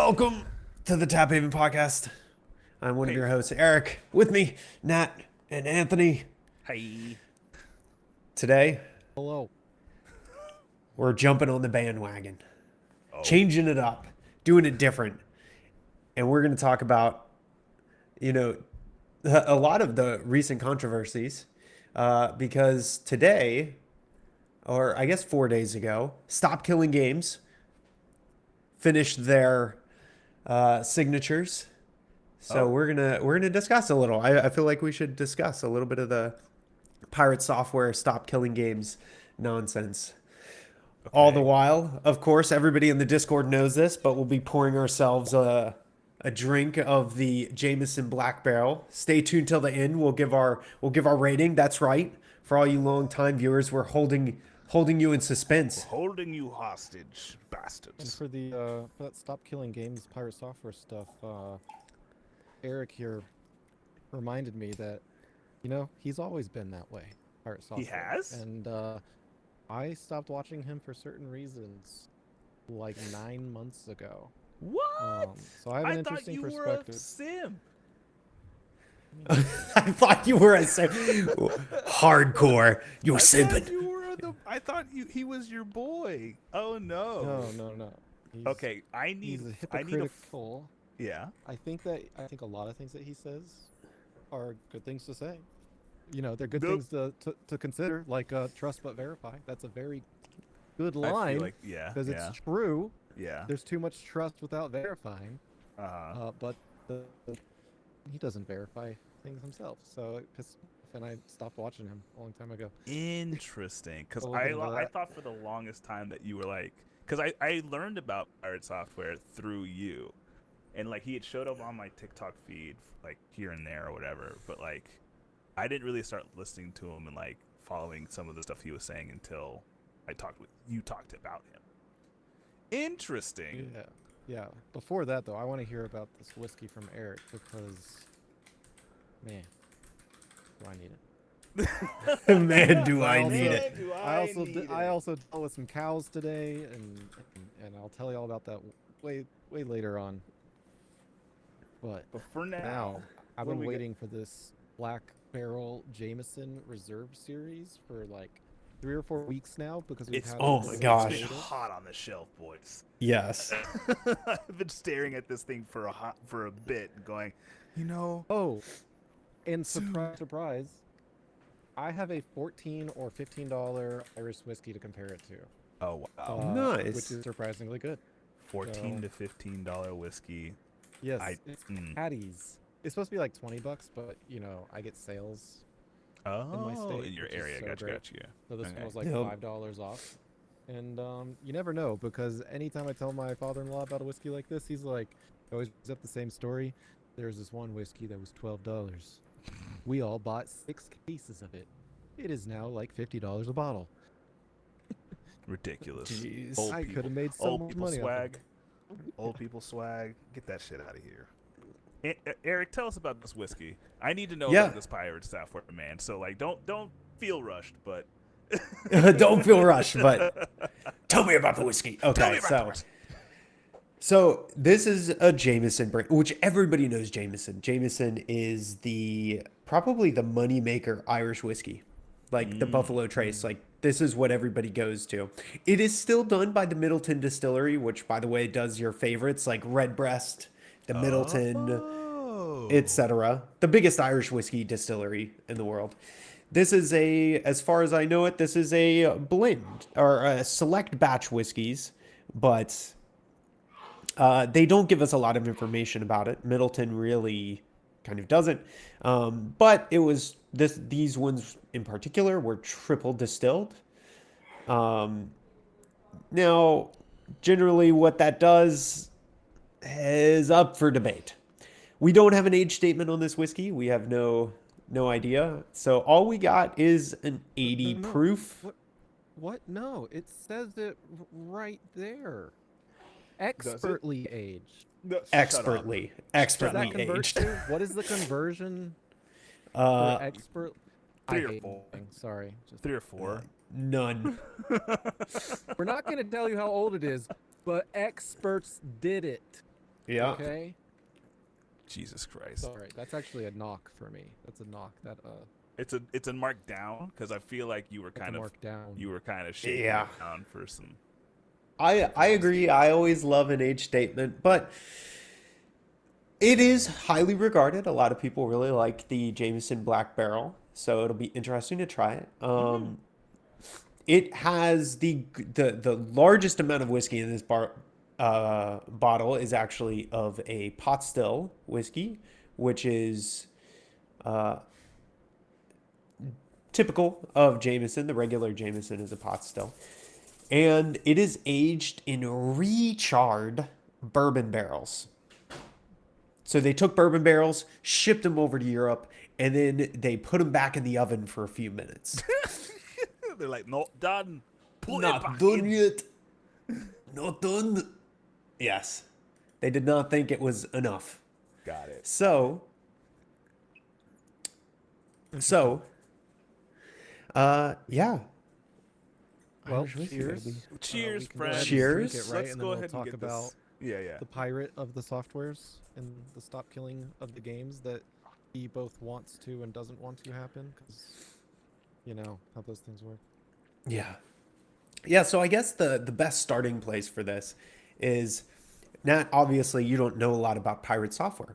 Welcome to the Taphaven podcast. I'm one of your hosts, Eric. With me, Nat and Anthony. Hi. Today, Hello. we're jumping on the bandwagon, Oh. changing it up, doing it different. And we're going to talk about, a lot of the recent controversies because today, or I guess 4 days ago, Stop Killing Games finished their signatures. So we're gonna discuss a little. I feel like we should discuss a little bit of the Pirate Software Stop Killing Games nonsense. All the while, of course, everybody in the Discord knows this, but we'll be pouring ourselves a drink of the Jameson Black Barrel. Stay tuned till the end. We'll give our rating. That's right. For all you long-time viewers, we're holding you in suspense. Holding you hostage, And bastards. for that Stop Killing Games Pirate Software stuff, Eric here reminded me that, he's always been that way. Pirate Software. He has? And I stopped watching him for certain reasons like 9 months ago. What? So I have an I thought interesting you perspective. were a sim. I thought you were a hardcore. You're simping. I thought he was your boy. Oh no. No. Okay, I He's need. a I need a. hypocritical. Yeah. I think a lot of things that he says are good things to say. They're good Nope. things to consider, like trust but verify. That's a very good I line feel like because yeah. it's true. Yeah. There's too much trust without verifying. But he doesn't verify things himself, so it pissed me off, and I stopped watching him a long time ago. Interesting, because A little bit into I that. thought for the longest time that you were like, because I learned about Pirate Software through you, and like he had showed up on my TikTok feed like here and there or whatever, but like I didn't really start listening to him and like following some of the stuff he was saying until you talked about him. Interesting. Yeah. Before that, though, I want to hear about this whiskey from Eric because, man, do I need it? Man, do I also- need it. I also dealt with some cows today, and I'll tell you all about that way later on. But for now, I've what been do we got? waiting for this Black Barrel Jameson Reserve series for like 3 or 4 weeks now because we've it's had oh this my gosh. It's been status. hot on the shelf, boys. Yes. I've been staring at this thing for a bit, and going, Oh, and surprise, I have a $14 or $15 Irish whiskey to compare it to. oh wow, Nice. Which is surprisingly good. $14 to $15 whiskey. Yes, I- it's mm. Patties. It's supposed to be like $20, but I get sales, Oh, state, in your which is area, so gotcha. great. so this Okay. one was like Yep. $5 off. And you never know because anytime I tell my father-in-law about a whiskey like this, he's like, always brings up the same story. There's this one whiskey that was $12. We all bought 6 cases of it. It is now like $50 a bottle. Ridiculous. Jeez. Old I people- could have made so Old much people money off of swag. it. Old people swag. Get that shit out of here. Eric, tell us about this whiskey. I need to know Yeah. about this pirate software, man. So like, don't feel rushed, but Don't feel rushed, but tell me about the whiskey. Tell Okay, me about so the whiskey. so this is a Jameson brand, which everybody knows Jameson. Jameson is probably the moneymaker Irish whiskey, like the Buffalo Trace. Like this is what everybody goes to. It is still done by the Middleton Distillery, which, by the way, does your favorites like Redbreast, the Middleton, Oh. etc. The biggest Irish whiskey distillery in the world. This is as far as I know it, this is a blend or a select batch whiskeys, but they don't give us a lot of information about it. Middleton really kind of doesn't. But it was these ones in particular were triple distilled. Now, generally what that does is up for debate. We don't have an age statement on this whiskey. We have no idea. So all we got is an 80 No. proof. What? No, it says it right there. Expertly aged. Expertly Does that convert aged. to? What is the conversion for Uh, expert? Three I or hate four. anything, sorry. Just, 3 or 4. none. we're not going to tell you how old it is, but experts did it. Yeah. Okay. Jesus Christ. Sorry, that's actually a knock for me. That's a knock. It's a mark down because I feel like you were That's a kind of mark down. shaking Yeah. it down for some. I agree. I always love an age statement, but it is highly regarded. A lot of people really like the Jameson Black Barrel, so it'll be interesting to try it. It has the largest amount of whiskey in this bottle is actually of a pot still whiskey, which is uh, typical of Jameson. The regular Jameson is a pot still, and it is aged in recharred bourbon barrels. So they took bourbon barrels, shipped them over to Europe, and then they put them back in the oven for a few minutes. They're like, not done. Put it Not back done in. yet. Not done. Yes. They did not think it was enough. Got it. So, so, yeah. Well, Irish whiskey, cheers. baby. Cheers, We can go ahead friends. and drink Cheers. it, right? Let's And go then we'll ahead and talk get about this. Yeah. the pirate of the softwares and the stop killing of the games that he both wants to and doesn't want to happen, because you know how those things work. Yeah. Yeah, so I guess the best starting place for this is Nat, obviously you don't know a lot about pirate software.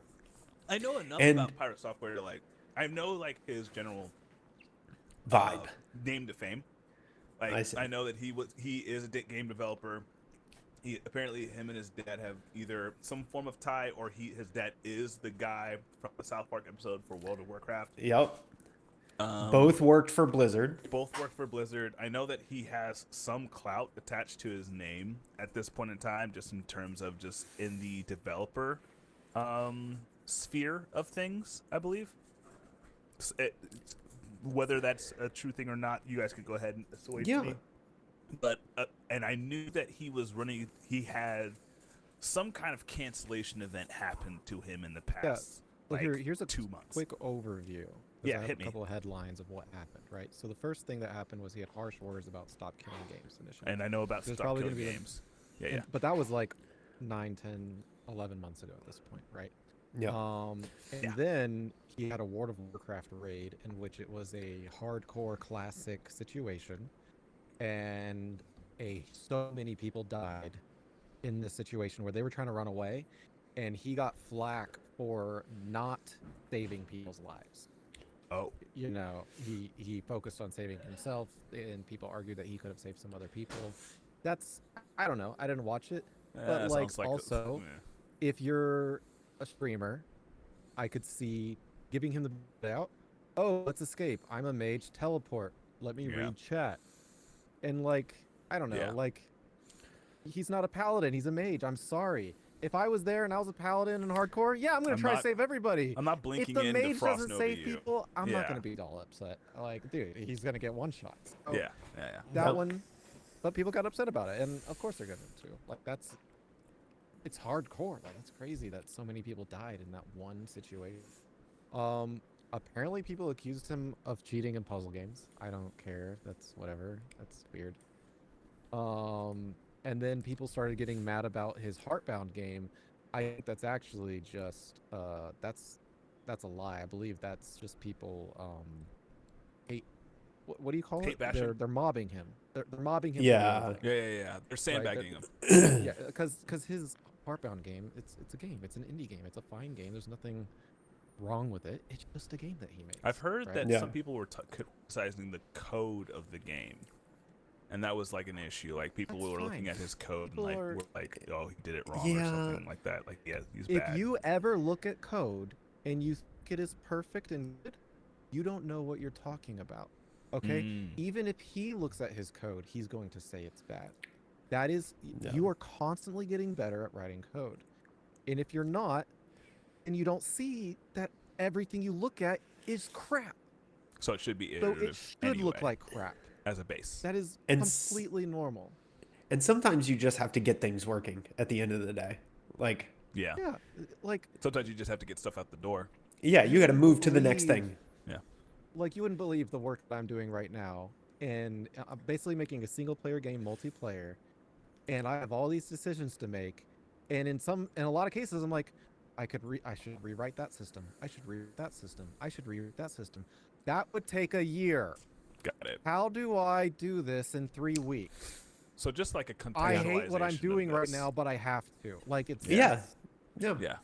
I know enough And- about pirate software to I know his general Vibe. name to fame. I see. I know that he is a game developer. He apparently him and his dad have either some form of tie, or his dad is the guy from the South Park episode for World of Warcraft. Yep. Both worked for Blizzard. Both work for Blizzard. I know that he has some clout attached to his name at this point in time, just in terms of just in the developer sphere of things, I believe. Whether that's a true thing or not, you guys could go ahead and assuage me. But and I knew that he was running. He had some kind of cancellation event happen to him in the past. Well, here's a 2 months. quick overview. 'Cause Yeah, I have hit a me. couple of headlines of what happened, right? So the first thing that happened was he had harsh words about stop killing games initially. And I know about There's Stop probably Killing gonna be Games. Yeah. But that was like 9, 10, 11 months ago at this point, right? Yeah. And Yeah. then he had a World of Warcraft raid in which it was a hardcore classic situation, and so many people died in this situation where they were trying to run away, and he got flack for not saving people's lives. Oh. You know, he focused on saving himself, and people argued that he could have saved some other people. I don't know. I didn't watch it, but Sounds also, if you're a streamer, I could see giving him the benefit out. Oh, let's escape. I'm a mage. Teleport. Let me read chat. And I don't know. He's not a paladin. He's a mage. I'm sorry. If I was there and I was a paladin in hardcore, yeah, I'm gonna try to save everybody. I'm not blinking If the in mage to frost doesn't nova save you. people, I'm not Yeah. gonna be all upset. Dude, he's gonna get one shots. So Yeah. that Nope. one, but people got upset about it, and of course they're gonna too. It's hardcore. That's crazy that so many people died in that one situation. Apparently people accused him of cheating in puzzle games. I don't care. That's whatever. That's weird. And then people started getting mad about his Heartbound game. I think that's actually just that's a lie. I believe that's just people hate. What do you call Hate it? bashing? They're mobbing him. They're mobbing him. Yeah. Yeah. They're sandbagging him. Yeah, because his Heartbound game, it's a game. It's an indie game. It's a fine game. There's nothing wrong with it. It's just a game that he made. I've heard right? that Yeah. some people were criticizing the code of the game, and that was an issue. People That's were fine. looking at his code People and are- were like, "Oh, he did it wrong" or Yeah. something like that. He's If bad. you ever look at code and you think it is perfect and good, you don't know what you're talking about. Okay? Even if he looks at his code, he's going to say it's bad. That is, Yeah. you are constantly getting better at writing code. And if you're not, and you don't see that everything you look at is crap. So it should be So iterative it should look anyway, like crap. as a base. That is And completely normal. And sometimes you just have to get things working at the end of the day. Yeah. Yeah, Sometimes you just have to get stuff out the door. Yeah, you got to move to the next Believe- thing. you wouldn't believe the work that I'm doing right now, and I'm basically making a single player game multiplayer, and I have all these decisions to make, And in a lot of cases, I'm like, I should rewrite that system. I should rewrite that system. I should rewrite that system. That would take a year. Got it. How do I do this in 3 weeks? So just like a contextualization. I hate what I'm doing of right this. now, but I have to. Like it's Yeah. Yeah. Yeah.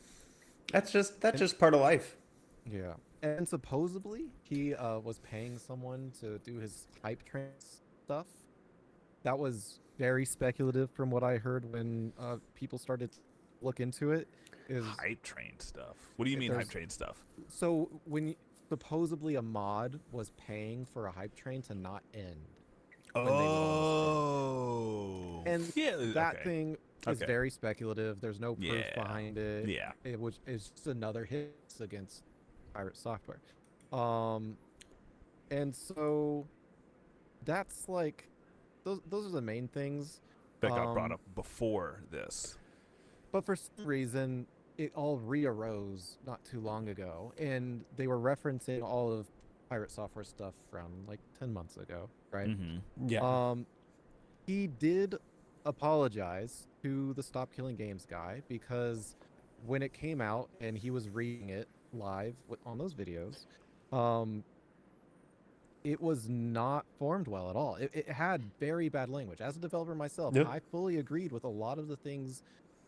That's just part of life. Yeah. And supposedly he was paying someone to do his hype train stuff. That was very speculative from what I heard when people started to look into it. Is Hype train stuff. What do you mean hype train stuff? so when supposedly a mod was paying for a hype train to not end. when they Oh. And yeah, that okay. thing is Okay. very speculative. There's no proof Yeah. behind it. Yeah. It was it's just another hit against pirate software. And so that's like those are the main things. That got brought Um, up before this. But for some reason, it all re-arose not too long ago, and they were referencing all of pirate software stuff from like 10 months ago, right? Mm-hmm. Yeah. He did apologize to the Stop Killing Games guy because when it came out and he was reading it live on those videos, it was not formed well at all. It had very bad language. As a developer myself, Yep. I fully agreed with a lot of the things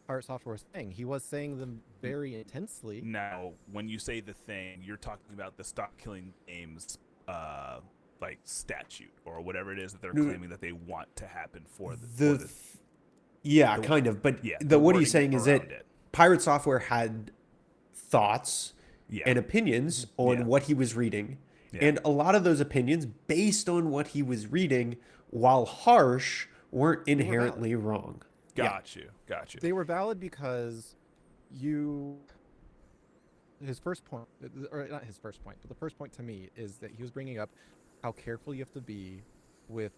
Pirate Software was saying. He was saying them very intensely. Now, when you say the thing, you're talking about the Stop Killing Games like statute or whatever it is that they're No, claiming that they want to happen for the Yeah, the- kind of. But yeah, what he's wording saying is around that it. Pirate Software had thoughts Yeah. and opinions on Yeah. what he was reading. Yeah. And a lot of those opinions, based on what he was reading, while harsh, weren't valid. inherently wrong. Got you. They were valid because his first point, or not his first point, but the first point to me is that he was bringing up how careful you have to be with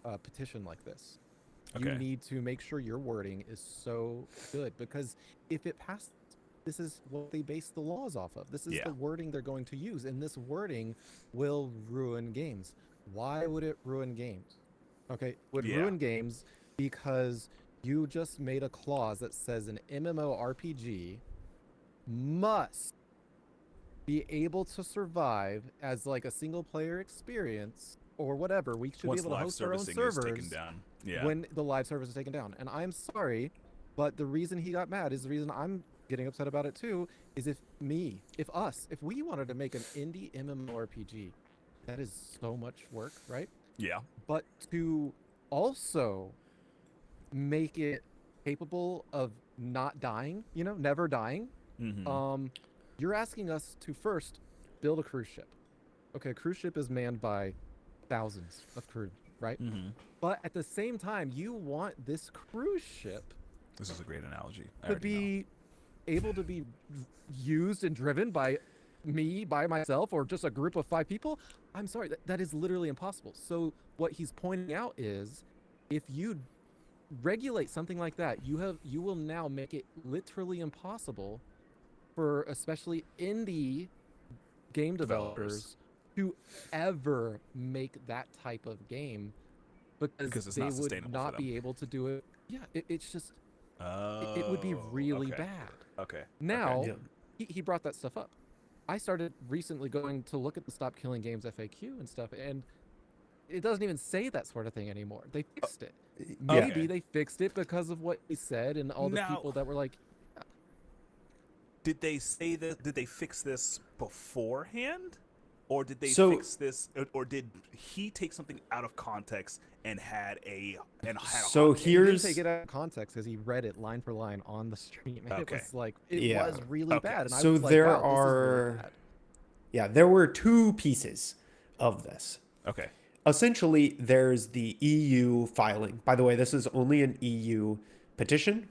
a petition like this. You Okay. need to make sure your wording is so good because if it passes, this is what they base the laws off of. This is Yeah. the wording they're going to use, and this wording will ruin games. Why would it ruin games? Okay, it would Yeah. ruin games because you just made a clause that says an MMORPG must be able to survive as like a single player experience or whatever. We should Once be able to live host our own servicing is servers taken down. Yeah. when the live service is taken down. And I'm sorry, but the reason he got mad is the reason I'm getting upset about it too, is if we wanted to make an indie MMORPG, that is so much work, right? Yeah. But to also make it capable of not dying, never dying, Mm-hmm. you're asking us to first build a cruise ship. Okay, a cruise ship is manned by thousands of crew, right? Mm-hmm. But at the same time, you want this cruise ship This is a great analogy. I to already know. be able to be used and driven by me, by myself, or just a group of 5 people. I'm sorry, that is literally impossible. So what he's pointing out is if you regulate something like that, you will now make it literally impossible for especially indie game developers to ever make that type of game Because it's they not would sustainable for not them. be able to do it. Yeah, it's just Oh, it would be really okay. bad. Okay. Now, Yeah. he brought that stuff up. I started recently going to look at the Stop Killing Games FAQ and stuff, and it doesn't even say that sort of thing anymore. They fixed it. Maybe Okay. they fixed it because of what he said and all the Now- people that were like, Did they say that? Did they fix this beforehand, or did they So- fix this, or did he take something out of context and had a So hot take? he didn't here's take it out of context because he read it line for line on the stream, and Okay. it was like it Yeah. was really Okay. bad. And I So was like, there wow, this is really are- bad. yeah, there were 2 pieces of this. Okay. Essentially, there's the EU filing. By the way, this is only an EU petition.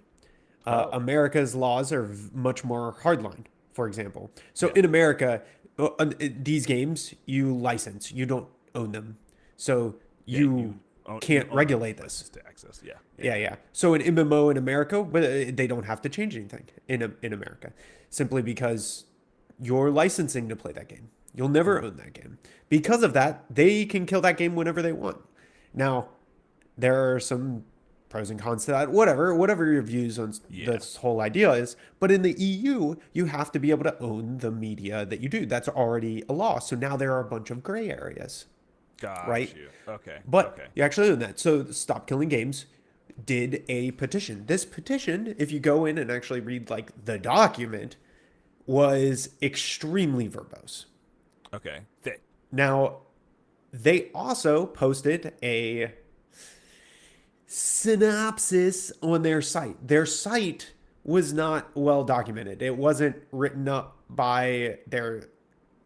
America's laws are much more hardline, for example. So Yeah. in America, these games you license, you don't own them. So Yeah, you can't own regulate license this. to access. Yeah. Yeah. So an MMO in America, but they don't have to change anything in America, simply because you're licensing to play that game. You'll never own that game. Because of that, they can kill that game whenever they want. Now, there are some pros and cons to that, whatever your views on Yeah. this whole idea is. But in the EU, you have to be able to own the media that you do. That's already a law. So now there are a bunch of gray areas, Got right? you. Okay. But Okay. you actually own that. So Stop Killing Games did a petition. This petition, if you go in and actually read like the document, was extremely verbose. Okay. Thick. Now, they also posted a synopsis on their site. Their site was not well documented. It wasn't written up by their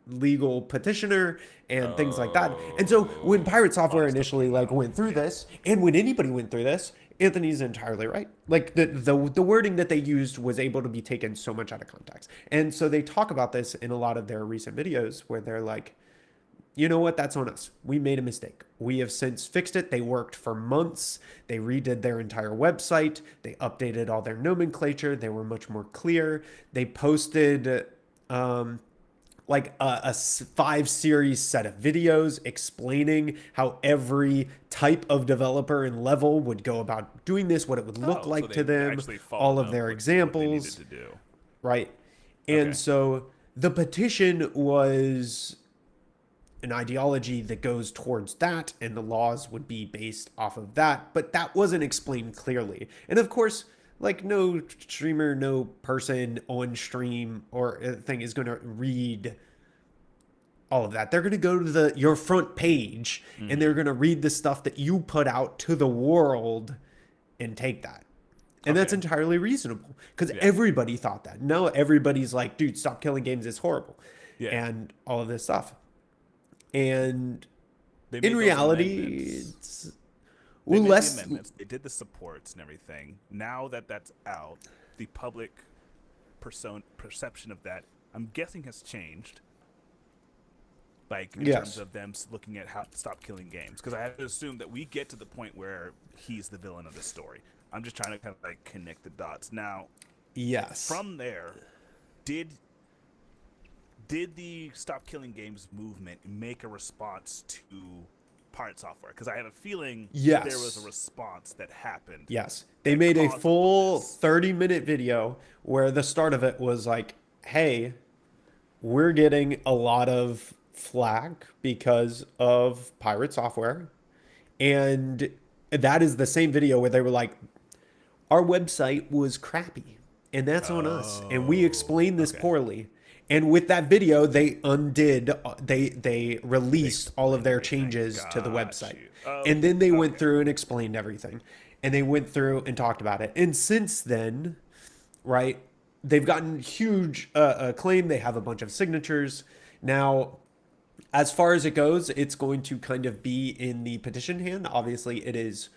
legal petitioner and things like that. And so when Pirate Software Lot of stuff initially came like out. went through this, and when anybody went through this, Anthony's entirely right. Like the wording that they used was able to be taken so much out of context. And so they talk about this in a lot of their recent videos where they're like, you know what? That's on us. We made a mistake. We have since fixed it. They worked for months. They redid their entire website. They updated all their nomenclature. They were much more clear. They posted like a 5 series set of videos explaining how every type of developer and level would go about doing this, what it would look So like they to them, actually followed all of up their what they examples, needed to do. right? And Okay. so the petition was an ideology that goes towards that, and the laws would be based off of that, but that wasn't explained clearly. And of course, like no streamer, no person on stream or thing is going to read all of that. They're going to go to your front page and they're going to read the stuff that you put out to the world and take that. And that's Okay. entirely reasonable because Yeah. everybody thought that. Now everybody's like, dude, Stop Killing Games is horrible. Yeah. And all of this stuff. And They made in those reality, amendments. it's They made the less. amendments. They did the supports and everything. Now that that's out, the public perception of that, I'm guessing, has changed. Like in Yes. terms of them looking at how to stop killing games, because I have to assume that we get to the point where he's the villain of the story. I'm just trying to kind of like connect the dots. Now, Yes. from there, did the Stop Killing Games movement make a response to Pirate Software? Because I have a feeling Yes. there was a response that happened. Yes. They that made a caused all full this. 30-minute video where the start of it was like, hey, we're getting a lot of flack because of Pirate Software. And that is the same video where they were like, our website was crappy and that's on us. And we explained this okay. poorly. And with that video, they undid, they released all of their everything. changes to the Got website. you. And then they went Okay. through and explained everything. And they went through and talked about it. And since then, right, they've gotten huge acclaim. They have a bunch of signatures. Now, as far as it goes, it's going to kind of be in the petition hand. Obviously, it is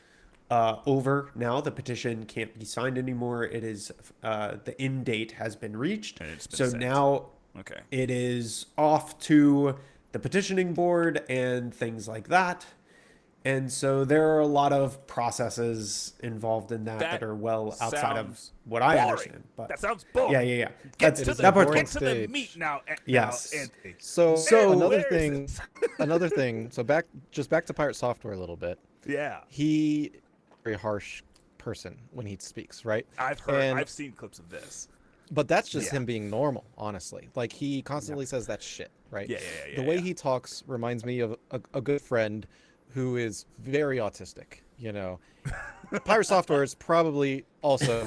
over now. The petition can't be signed anymore. It is the end date has been reached. And it's been So sent. now Okay. it is off to the petitioning board and things like that. And so there are a lot of processes involved in that That are well outside of sounds what I boring. understand. But That sounds boring. yeah. Get That's to It is the, that part's boring get to fine. the stage. meat now. Yes. Now, Anthony. So, So- another Where is thing, this? another thing. So back to Pirate Software a little bit. Yeah. He very harsh person when he speaks, right? I've seen clips of this. But that's just Yeah. him being normal, honestly. Like he constantly says that shit, right? Yeah. The way he talks reminds me of a good friend who is very autistic. You know, Pirate Software is probably also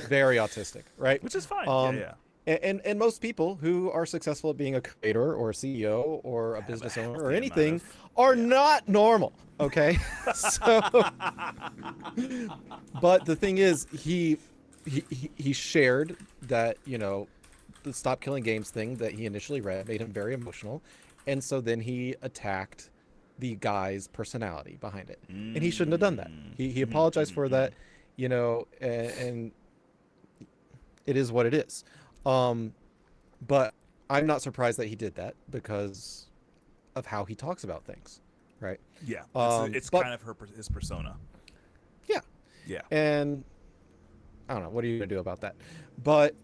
very autistic, right? Which is fine. Um, yeah. And most people who are successful at being a creator or a CEO or a Have a business owner healthy or amount anything of- are yeah. not normal. Okay, so but the thing is, he shared that, you know, the Stop Killing Games thing that he initially read made him very emotional, and so then he attacked the guy's personality behind it, and he shouldn't have done that. He apologized for that, you know, and it is what it is. But I'm not surprised that he did that because of how he talks about things, right? Yeah. It's but- kind of his persona. Yeah. Yeah. And I don't know, what are you gonna do about that? But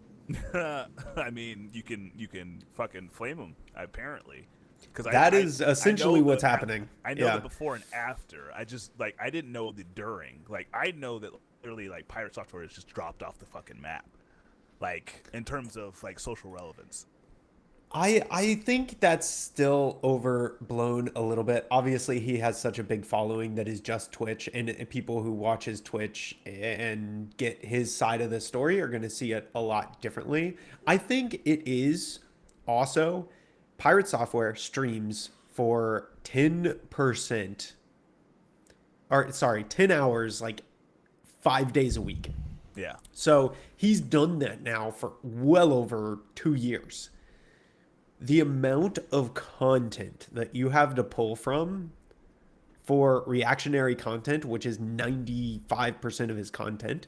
I mean, you can fucking flame him, apparently. Because That is essentially what's happening. I know Yeah. the before and after. I just I didn't know the during. Like I know that literally like Pirate Software is just dropped off the fucking map, like in terms of like social relevance. I think that's still overblown a little bit. Obviously, he has such a big following that is just Twitch, and people who watch his Twitch and get his side of the story are going to see it a lot differently. I think it is also Pirate Software streams for 10%, or sorry, 10 hours, like 5 days a week. Yeah. So he's done that now for well over 2 years. The amount of content that you have to pull from for reactionary content, which is 95% of his content,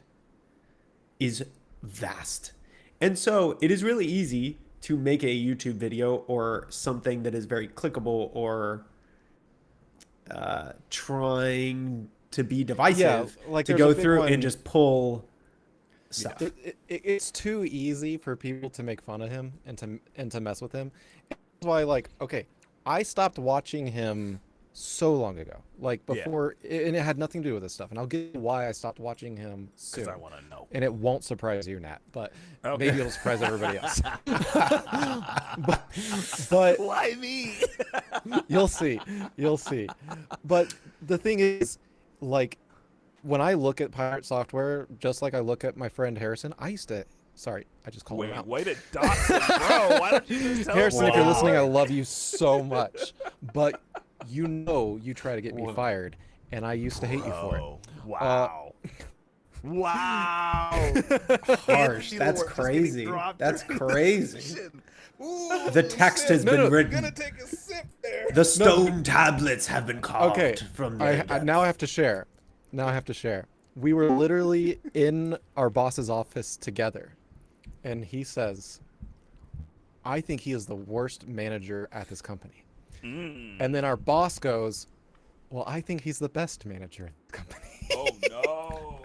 is vast. And so it is really easy to make a YouTube video or something that is very clickable or trying to be divisive like to there's a go big through one- and just pull stuff. It's too easy for people to make fun of him and to mess with him. That's why, like, okay, I stopped watching him so long ago, like before, and it had nothing to do with this stuff. And I'll get you why I stopped watching him soon. Because I want to know. And it won't surprise you, Nat, but Okay. maybe it'll surprise everybody else. but Why me? you'll see. But the thing is, like, when I look at Pirate Software, just like I look at my friend Harrison, I just called him Wait, out. way to dox him, bro. Why don't you just tell Harrison, him? if you're listening, I love you so much. But you try to get me fired, and I used to hate you for it. Wow. Wow. Harsh. That's crazy. That's crazy. The text has been written. Gonna take a sip there. The stone tablets have been carved Okay, from their depths. now I have to share. We were literally in our boss's office together, and he says, I think he is the worst manager at this company. And then our boss goes, well, I think he's the best manager at the company. Oh, no.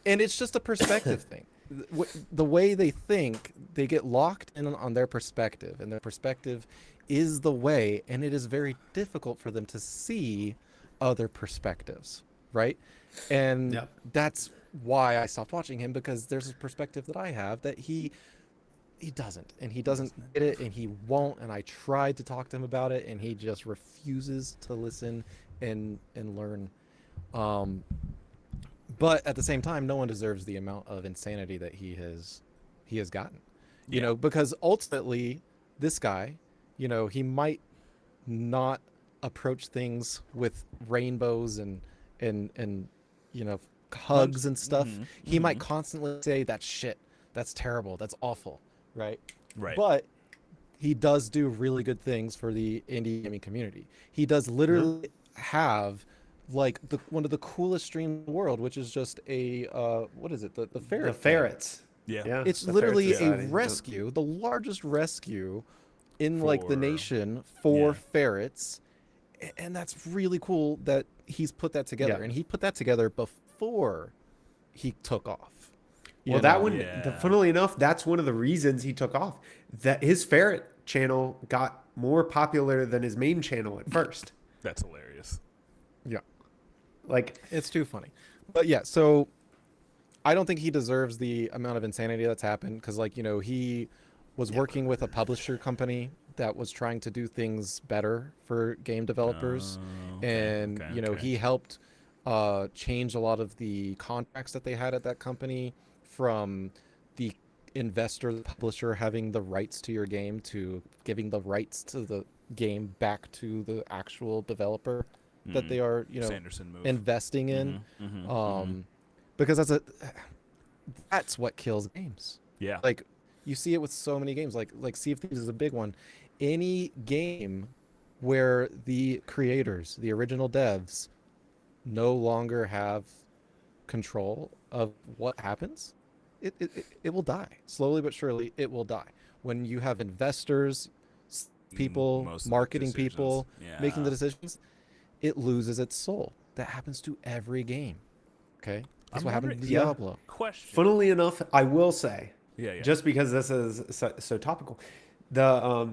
And it's just a perspective thing. The way they think, they get locked in on their perspective, and their perspective is the way, and it is very difficult for them to see other perspectives, right? And Yep. that's why I stopped watching him, because there's a perspective that I have that he doesn't, and he doesn't get it, and he won't. And I tried to talk to him about it, and he just refuses to listen and learn. But at the same time, no one deserves the amount of insanity that he has gotten. You know, because ultimately, this guy, you know, he might not approach things with rainbows and you know, hugs and stuff. He might constantly say, that's shit, that's terrible, that's awful, right? But he does do really good things for the indie gaming community. He does literally have like one of the coolest streams in the world, which is just a what is it, the ferret The ferrets. Yeah. it's the literally Ferret a Society. rescue, the largest rescue in like the For- nation for yeah. ferrets. And that's really cool that he's put that together. Yeah. And he put that together before he took off. You Well, know? that one, Yeah. funnily enough, that's one of the reasons he took off. That his ferret channel got more popular than his main channel at first. That's hilarious. Yeah. Like, It's too funny. But yeah, so I don't think he deserves the amount of insanity that's happened, because, like, you know, he was working with a publisher company that was trying to do things better for game developers. And, you know, he helped change a lot of the contracts that they had at that company, from the investor, the publisher having the rights to your game, to giving the rights to the game back to the actual developer that they are, you know, Sanderson move. investing in. Because that's what kills games. Yeah. Like, you see it with so many games, like Sea of Thieves is a big one. Any game where the creators, the original devs, no longer have control of what happens, it will die. Slowly but surely, it will die. When you have investors, people, Most of the marketing people decisions. making the Yeah. decisions, it loses its soul. That happens to every game. Okay? That's I'm what happened to wondering- yeah. Diablo. Question. funnily enough, I will say, Yeah. just because this is so topical, the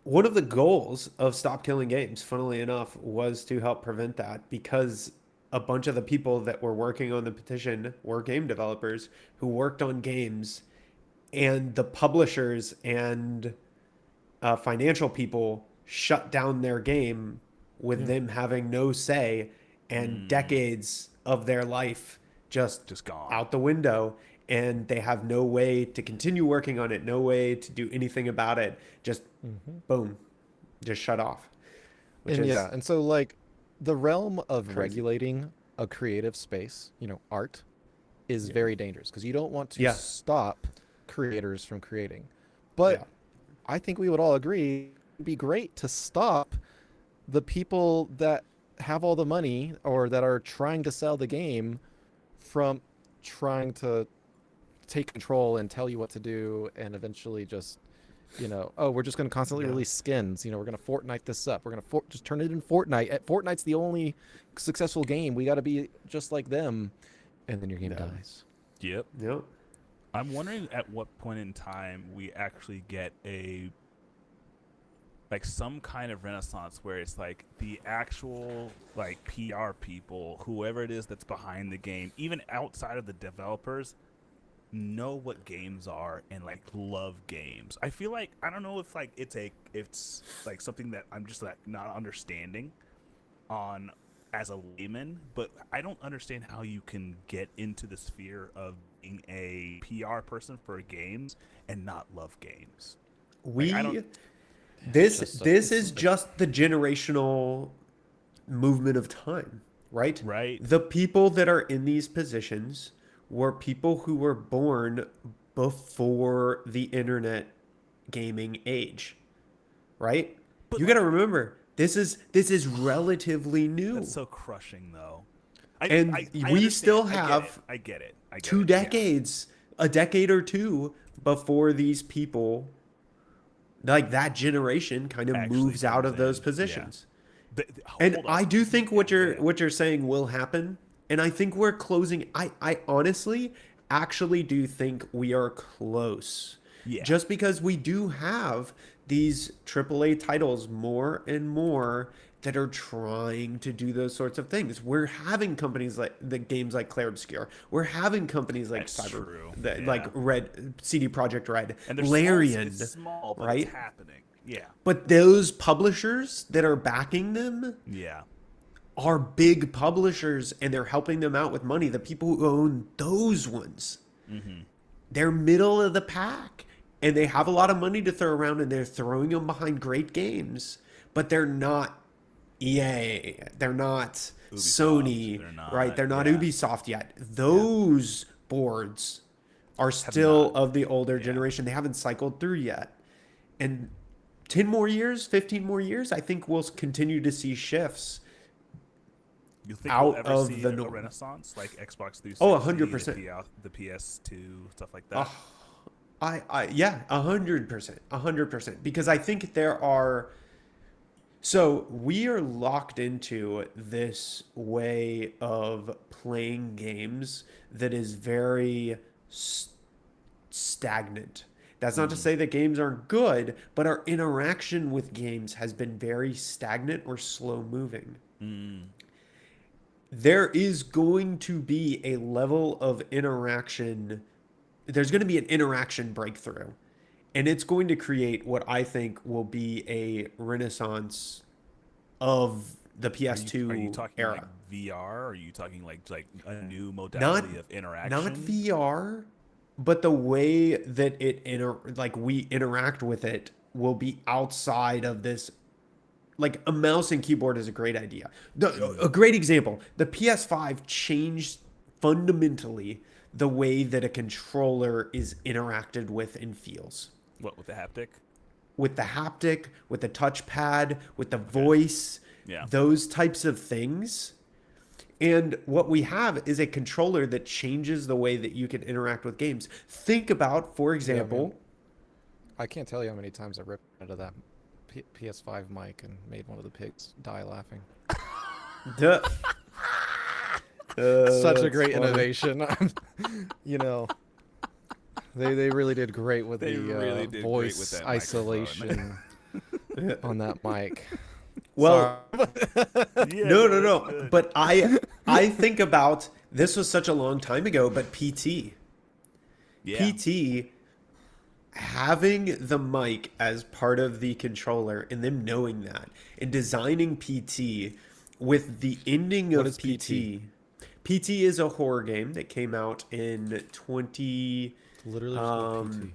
one of the goals of Stop Killing Games, funnily enough, was to help prevent that, because a bunch of the people that were working on the petition were game developers who worked on games, and the publishers and financial people shut down their game with them having no say, and decades of their life just gone out the window, and they have no way to continue working on it, no way to do anything about it. Just boom, just shut off. Which And is yeah, and so like the realm of crazy. regulating a creative space, art, is very dangerous because you don't want to Yeah. stop creators from creating. But Yeah. I think we would all agree it'd be great to stop the people that have all the money or that are trying to sell the game from trying to take control and tell you what to do and eventually just oh, we're just going to constantly release skins. We're going to Fortnite this up. We're going to just turn it in Fortnite. Fortnite's the only successful game. We got to be just like them. And then your game dies. Yep. Yep. I'm wondering at what point in time we actually get some kind of renaissance where it's like the actual like PR people, whoever it is that's behind the game, even outside of the developers, know what games are and like love games. I feel like I don't know if like it's like something that I'm just like not understanding on as a layman, but I don't understand how you can get into the sphere of being a PR person for games and not love games. This is just the generational movement of time, right? Right. The people that are in these positions were people who were born before the internet gaming age, right? But you got to remember, this is relatively new. That's so crushing, though. I we understand. still have I get it. 2 decades, a decade or two before these people, like that generation, kind of Actually moves out comes of those in. positions. Yeah. And Hold on. I do think what Yeah. you're saying will happen, and I think we're closing. I honestly actually do think we are close. Yeah. Just because we do have these AAA titles more and more that are trying to do those sorts of things. We're having companies like the games like Claire Obscure. We're having companies like That's true. like Red CD Projekt Red, And they're Larian, it's small, but right? it's happening. Yeah. But those publishers that are backing them Yeah. are big publishers, and they're helping them out with money. The people who own those ones, they're middle of the pack, and they have a lot of money to throw around, and they're throwing them behind great games, but they're not EA, they're not Ubisoft, Sony, they're not, right? They're not yeah. Ubisoft yet. Those boards are still of the older generation. They haven't cycled through yet. And 10 more years, 15 more years, I think we'll continue to see shifts. You think Out we'll ever of see the a norm. renaissance like Xbox 360? Oh, 100%. The PS2, stuff like that. Yeah, 100%, 100%. Because I think there are. So we are locked into this way of playing games that is very stagnant. That's not to say that games aren't good, but our interaction with games has been very stagnant or slow moving. There is going to be a level of interaction. There's going to be an interaction breakthrough. And it's going to create what I think will be a renaissance of the PS2 Are you talking era. like VR? Or are you talking like a new modality of interaction? Not VR, but the way that we interact with it will be outside of this. Like a mouse and keyboard is a great idea. A great example. The PS5 changed fundamentally the way that a controller is interacted with and feels. What, with the haptic? With the haptic, with the touchpad, with the voice, those types of things. And what we have is a controller that changes the way that you can interact with games. Think about, for example... I can't tell you how many times I ripped out of that PS5 mic and made one of the pigs die laughing. Such a great innovation. They really did great with the voice isolation on that mic. Well, Sorry. Yeah, no, that's no. good. But I think about this was such a long time ago, but Yeah. PT having the mic as part of the controller and them knowing that and designing PT with the ending What of is PT? PT is a horror game that came out in 20 It's literally just called PT.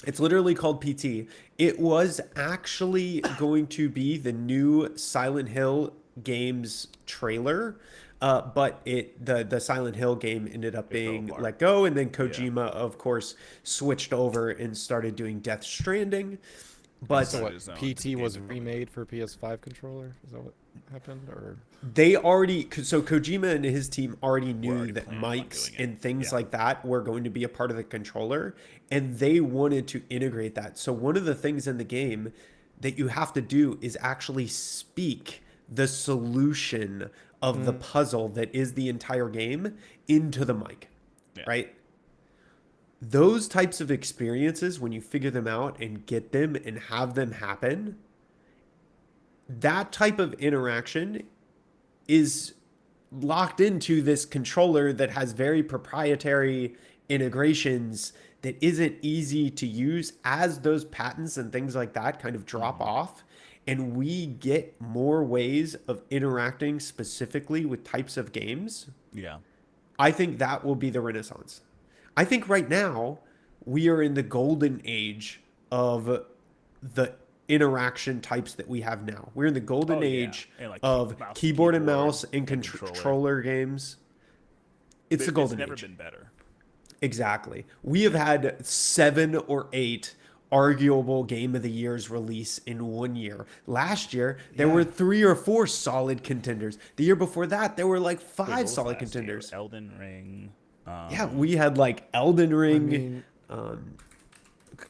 it's literally called PT. It was actually going to be the new Silent Hill games trailer, but the Silent Hill game ended up It fell being apart. let go, and then Yeah. Kojima, of course, switched over and started doing Death Stranding. But So what? his own PT was gaming remade for PS5 controller? Is that what happened? Or they already, so Kojima and his team already knew already that planning on mics doing it. and things Yeah. like that were going to be a part of the controller, and they wanted to integrate that. So one of the things in the game that you have to do is actually speak the solution of the puzzle that is the entire game into the mic, Yeah. right? Those types of experiences, when you figure them out and get them and have them happen, that type of interaction is locked into this controller that has very proprietary integrations that isn't easy to use as those patents and things like that kind of drop off, and we get more ways of interacting specifically with types of games. Yeah. I think that will be the renaissance. I think right now we are in the golden age of the interaction types that we have now. We're in the golden Oh, yeah. age And, like, of mouse, keyboard and keyboard, mouse and and controller games. It's the golden It's never age. been better. Exactly. We have had 7 or 8 arguable game of the years release in 1 year. Last year, there were 3 or 4 solid contenders. The year before that, there were like Wait, 5 what was solid last year? contenders. Elden Ring. Yeah, we had like Elden Ring. mean, um,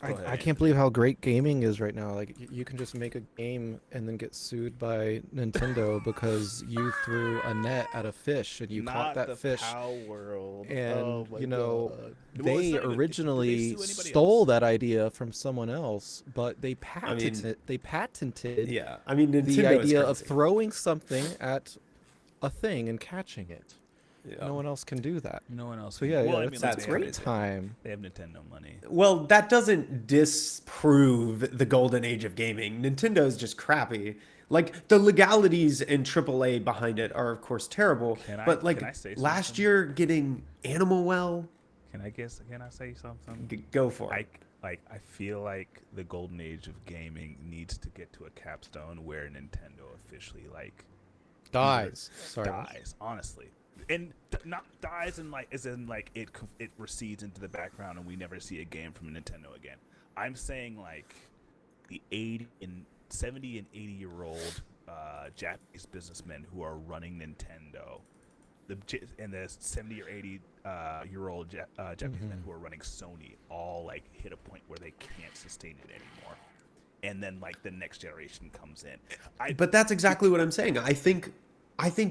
I ahead. can't believe how great gaming is right now. Like you can just make a game and then get sued by Nintendo because you threw a net at a fish and you caught Not that the fish. Pow World. And Oh my you know, God. Well, it's they not even- did they originally sue anybody stole else? that idea from someone else, but they mean, patented yeah, I mean, Nintendo the is idea of crazy. throwing something at a thing and catching it. Yeah. No one else can do that. No one else. So can- yeah, well, yeah, I that's, mean, that's that's great crazy. time. They have Nintendo money. Well, that doesn't disprove the golden age of gaming. Nintendo is just crappy. Like the legalities in AAA behind it are of course terrible. Can I- but like can I say last something? year getting Animal Well, Can I say something? go for it. I feel like the golden age of gaming needs to get to a capstone where Nintendo officially like Dies. Sorry. dies, honestly, and not dies in like as in like it recedes into the background and we never see a game from Nintendo again. I'm saying like the 70 and 80-year-old Japanese businessmen who are running Nintendo, and the 70 or 80-year-old Japanese men who are running Sony all like hit a point where they can't sustain it anymore, and then like the next generation comes in. But that's exactly what I'm saying. I think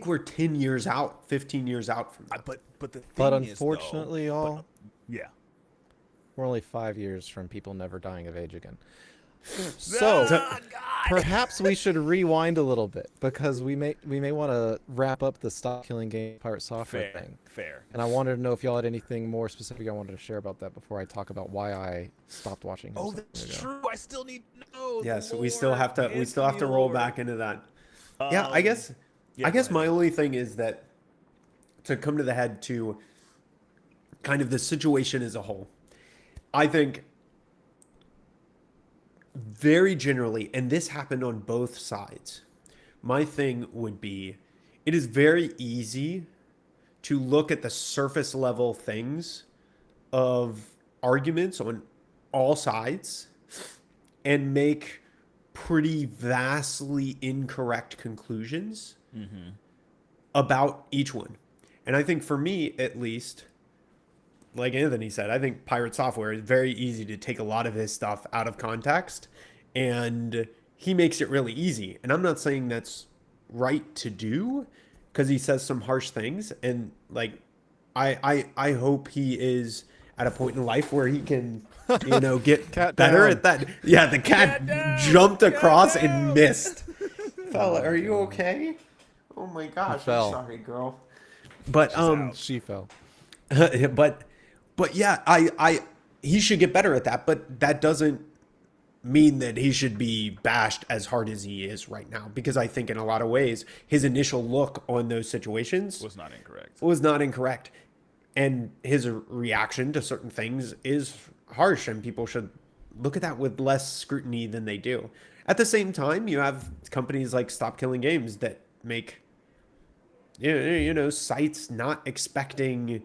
we're 10 years out, 15 years out from that. But the thing But is, unfortunately, though, yeah. we're only 5 years from people never dying of age again. So God. perhaps we should rewind a little bit because we may want to wrap up the Stop Killing Game Pirate Software thing. Fair. And I wanted to know if y'all had anything more specific I wanted to share about that before I talk about why I stopped watching. him Oh, something that's ago. true. I still need to know. Yes, the we still lore. have to Anthony roll lore. back into that. Yeah, I Um, guess yeah, I go guess ahead. my only thing is that to come to the head to kind of the situation as a whole. I think very generally, and this happened on both sides, my thing would be it is very easy to look at the surface level things of arguments on all sides and make pretty vastly incorrect conclusions about each one. And I think for me, at least, like Anthony said, I think Pirate Software is very easy to take a lot of his stuff out of context, and he makes it really easy. And I'm not saying that's right to do because he says some harsh things, and like I hope he is at a point in life where he can, you know, get Cat better down. at that. Yeah, the cat jumped across and missed. Fella, are you God. okay? Oh my gosh, I'm fell. sorry, girl. But She's out. She fell. but yeah, I he should get better at that, but that doesn't mean that he should be bashed as hard as he is right now, because I think in a lot of ways his initial look on those situations Was not incorrect. was not incorrect, and his reaction to certain things is harsh, and people should look at that with less scrutiny than they do. At the same time, you have companies like Stop Killing Games that make sites not expecting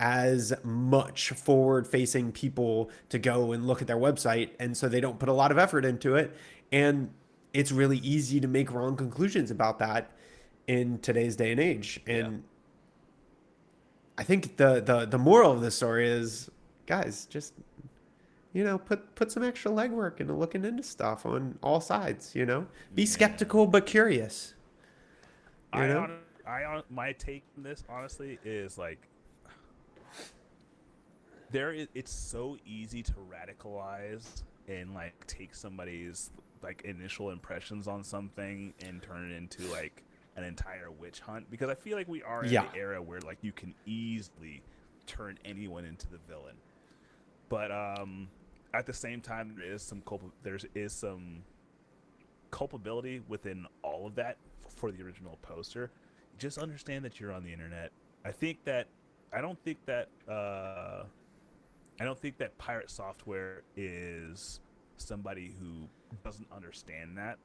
as much forward facing people to go and look at their website, and so they don't put a lot of effort into it, and it's really easy to make wrong conclusions about that in today's day and age. And I think the moral of the story is, guys, just put some extra legwork into looking into stuff on all sides. Be skeptical but curious. My take on this honestly is like, it's so easy to radicalize and like take somebody's like initial impressions on something and turn it into like an entire witch hunt, because I feel like we are in the era where like you can easily turn anyone into the villain. But at the same time, there is some culpability within all of that for the original poster. Just understand that you're on the internet. I don't think that Pirate Software is somebody who doesn't understand that.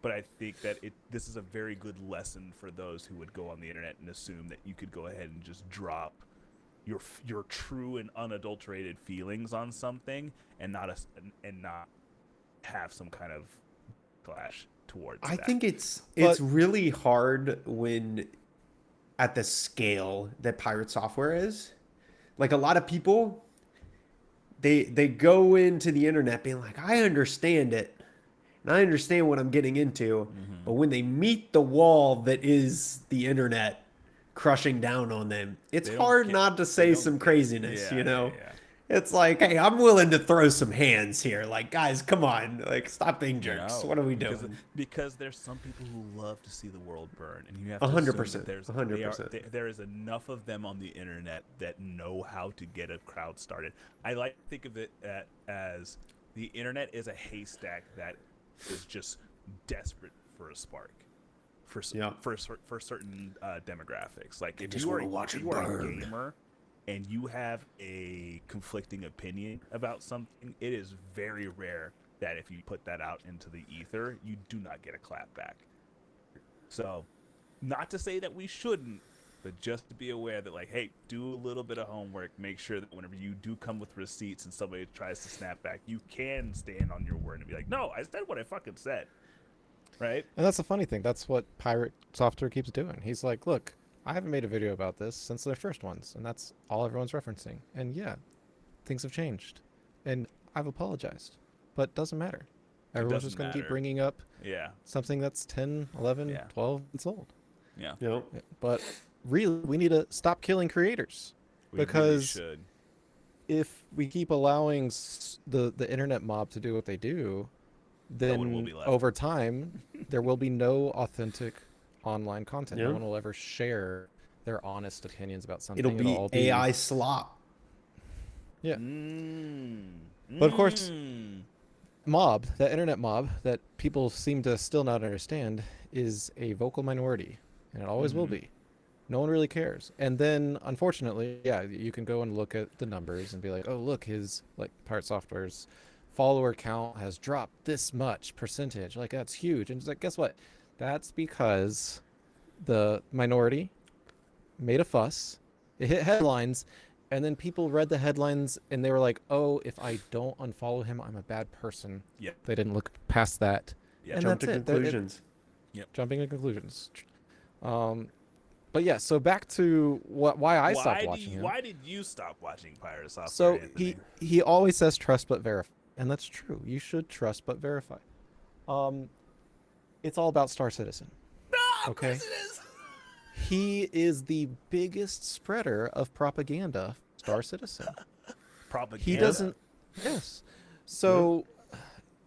But I think that this is a very good lesson for those who would go on the internet and assume that you could go ahead and just drop your true and unadulterated feelings on something and not have some kind of clash towards that. I think it's really hard when at the scale that Pirate Software is. Like, a lot of people, they go into the internet being like, I understand it and I understand what I'm getting into, but when they meet the wall that is the internet crushing down on them, it's hard not to say some craziness. It's like, hey, I'm willing to throw some hands here. Like, guys, come on. Like, stop being jerks. What are we doing? Because there's some people who love to see the world burn, and you have to 100%. There's 100%. There is enough of them on the internet that know how to get a crowd started. I like to think of it as the internet is a haystack that is just desperate for a spark. For certain demographics, like if you are a gamer and you have a conflicting opinion about something, it is very rare that if you put that out into the ether, you do not get a clap back. So, not to say that we shouldn't, but just to be aware that, like, hey, do a little bit of homework. Make sure that whenever you do come with receipts and somebody tries to snap back, you can stand on your word and be like, no, I said what I fucking said. Right? And that's the funny thing. That's what Pirate Software keeps doing. He's like, look, I haven't made a video about this since their first ones, and that's all everyone's referencing. And yeah, things have changed. And I've apologized. But it doesn't matter. Everyone's just going to keep bringing up something that's 10, 11, 12 months old. Yeah. Yep. But really, we need to stop killing creators. Because really should. If we keep allowing the internet mob to do what they do, then over time, there will be no authentic online content. No one will ever share their honest opinions about something. It'll be AI slop. Yeah. But of course, the internet mob that people seem to still not understand is a vocal minority, and it always will be. No one really cares. And then, unfortunately, you can go and look at the numbers and be like, oh, look, his Pirate Software's follower count has dropped this much percentage. Like, that's huge. And it's like, guess what? That's because the minority made a fuss. It hit headlines, and then people read the headlines and they were like, oh, if I don't unfollow him, I'm a bad person. Yep. They didn't look past that. Yeah. Jump to conclusions. Jumping to conclusions. But yeah, so back to why I stopped watching him. Why did you stop watching Pirate Software? So Anthony? he always says trust but verify. And that's true. You should trust but verify. It's all about Star Citizen. Okay? Of course it is. He is the biggest spreader of propaganda, Star Citizen. Propaganda? He doesn't... Yes. So,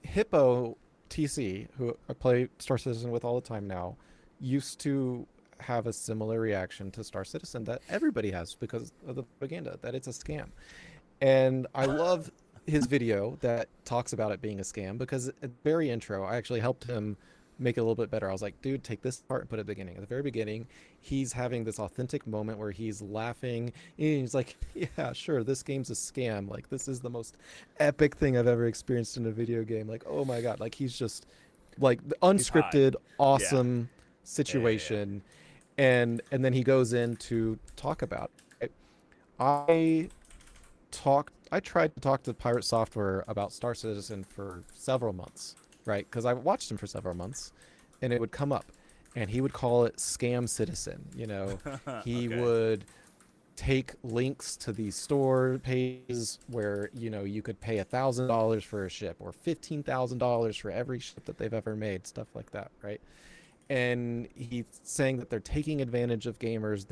Hippo TC, who I play Star Citizen with all the time now, used to have a similar reaction to Star Citizen that everybody has because of the propaganda that it's a scam. And I love his video that talks about it being a scam because at the very intro, I actually helped him make it a little bit better. I was like, dude, take this part and put it at the beginning. At the very beginning, he's having this authentic moment where he's laughing and he's like, yeah, sure, this game's a scam. Like, this is the most epic thing I've ever experienced in a video game. Like, oh my God. Like, he's just like the He's high. unscripted, Yeah. awesome Yeah. situation. And then he goes in to talk about it. I I tried to talk to Pirate Software about Star Citizen for several months, right? Because I watched him for several months, and it would come up, and he would call it Scam Citizen. He Okay. would take links to these store pages where you could pay $1,000 for a ship or $15,000 for every ship that they've ever made, stuff like that, right? And he's saying that they're taking advantage of gamers,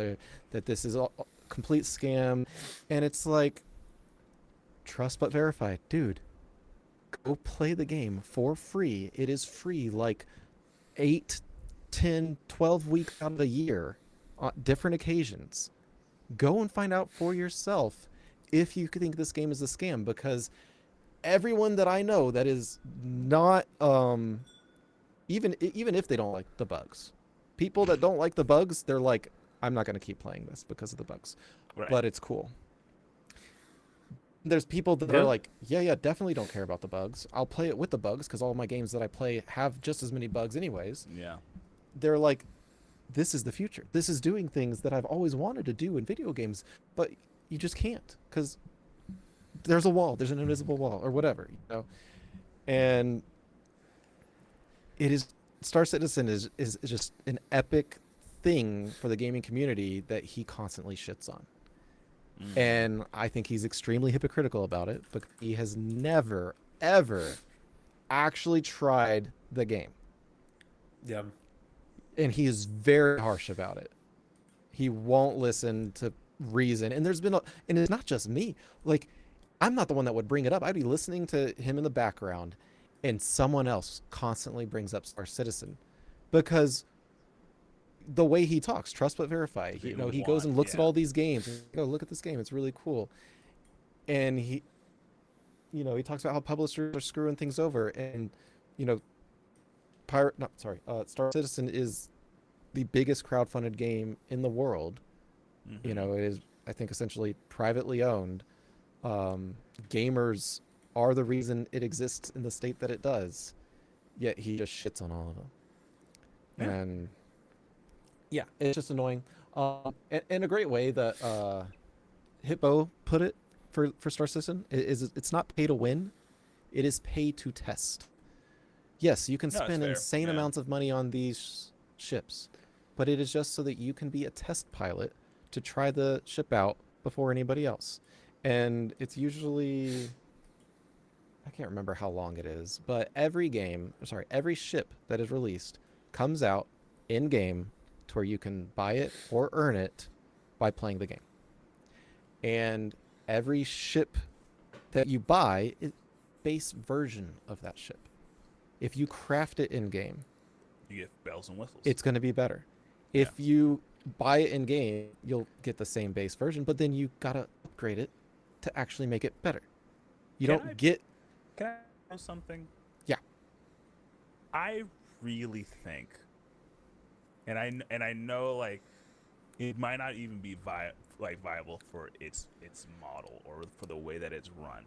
that this is a complete scam, and it's like, trust but verify, dude. Go play the game for free. It is free, like 8, 10, 12 weeks out of the year on different occasions. Go and find out for yourself if you think this game is a scam, because everyone that I know that is not even if they don't like the bugs, people that don't like the bugs, they're like, I'm not going to keep playing this because of the bugs, Right. but it's cool. There's people that are Yeah. like, yeah, definitely don't care about the bugs. I'll play it with the bugs because all my games that I play have just as many bugs anyways. Yeah. They're like, this is the future. This is doing things that I've always wanted to do in video games, but you just can't because there's a wall. There's an invisible wall or whatever. And it is Star Citizen is just an epic thing for the gaming community that he constantly shits on. And I think he's extremely hypocritical about it, but he has never, ever actually tried the game. Yeah. And he is very harsh about it. He won't listen to reason. And and it's not just me. Like, I'm not the one that would bring it up. I'd be listening to him in the background, and someone else constantly brings up Star Citizen because the way he talks, trust but verify. He goes and looks at all these games. And, look at this game. It's really cool. And he talks about how publishers are screwing things over. And, Star Citizen is the biggest crowdfunded game in the world. Mm-hmm. It is, I think, essentially privately owned. Gamers are the reason it exists in the state that it does. Yet he just shits on all of them. Yeah. And yeah, it's just annoying. And a great way that Hippo put it for Star Citizen is it's not pay to win, it is pay to test. Yes, you can No, it's spend fair. insane Yeah. amounts of money on these ships, but it is just so that you can be a test pilot to try the ship out before anybody else. And it's usually, I can't remember how long it is, but every ship that is released comes out in game to where you can buy it or earn it by playing the game. And every ship that you buy is base version of that ship. If you craft it in game, You get bells and whistles. it's going to be better. If you buy it in game, you'll get the same base version, but then you got to upgrade it to actually make it better. You Can don't I- get Can I know something? Yeah. I really think, and I know, like, it might not even be viable for its model or for the way that it's run.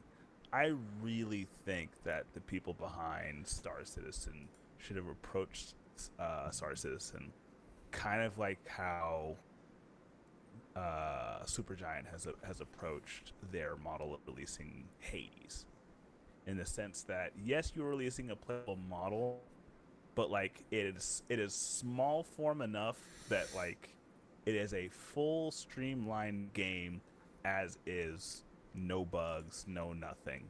I really think that the people behind Star Citizen should have approached Star Citizen kind of like how Supergiant has approached their model of releasing Hades, in the sense that yes, you're releasing a playable model, but like it is small form enough that like it is a full streamlined game as is, no bugs, no nothing.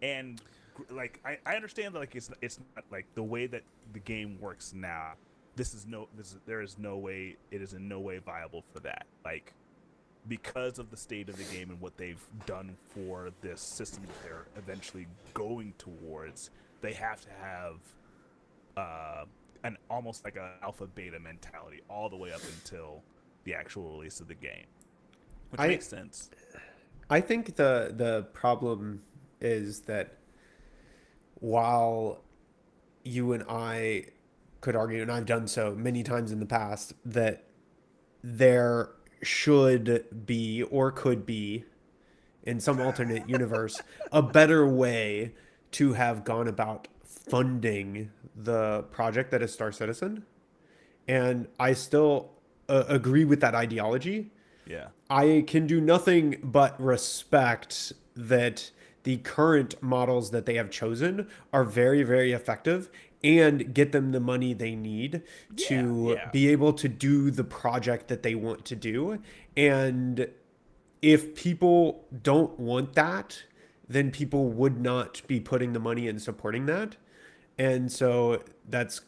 I understand that like it's not like the way that the game works now. There is no way, it is in no way viable for that. Like, because of the state of the game and what they've done for this system that they're eventually going towards, they have to have an almost like a alpha beta mentality all the way up until the actual release of the game, which I makes sense. I think the problem is that while you and I could argue, and I've done so many times in the past, that there should be or could be in some alternate universe a better way to have gone about funding the project that is Star Citizen. And I still agree with that ideology. Yeah. I can do nothing but respect that the current models that they have chosen are very, very effective and get them the money they need Yeah. to Yeah. be able to do the project that they want to do. And if people don't want that, then people would not be putting the money in supporting that. And so that's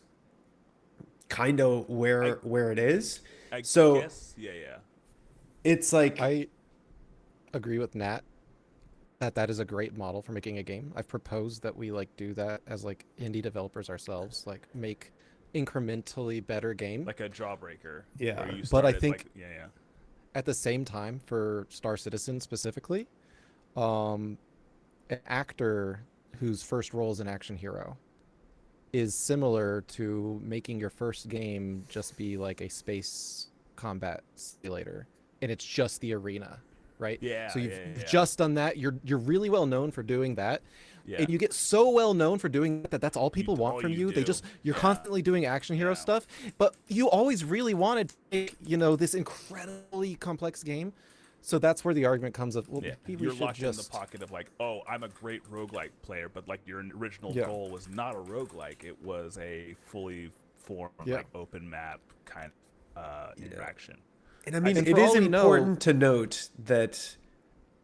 kind of I where it is. I So guess. Yeah. Yeah. it's like, I agree with Nat that that is a great model for making a game. I've proposed that we like do that as like indie developers ourselves, like make incrementally better game. Like a Jawbreaker. Yeah. Where you But I started, think like, yeah. Yeah. at the same time, for Star Citizen specifically, um, an actor whose first role is an action hero is similar to making your first game just be like a space combat simulator, and it's just the arena, right? Yeah. So Yeah. you've Yeah. just done that. You're really well known for doing that, Yeah. and you get so well known for doing that that that's all people want all from you you. They do. just you're Yeah. constantly doing action hero Yeah. stuff, but you always really wanted to make, this incredibly complex game. So that's where the argument comes of, well, Yeah, maybe we you're should locked in the just pocket of like, oh, I'm a great roguelike player, but like your original Yeah. goal was not a roguelike. It was a fully formed, Yeah. like open map kind of interaction. and I mean, And it for is all we know- important to note that,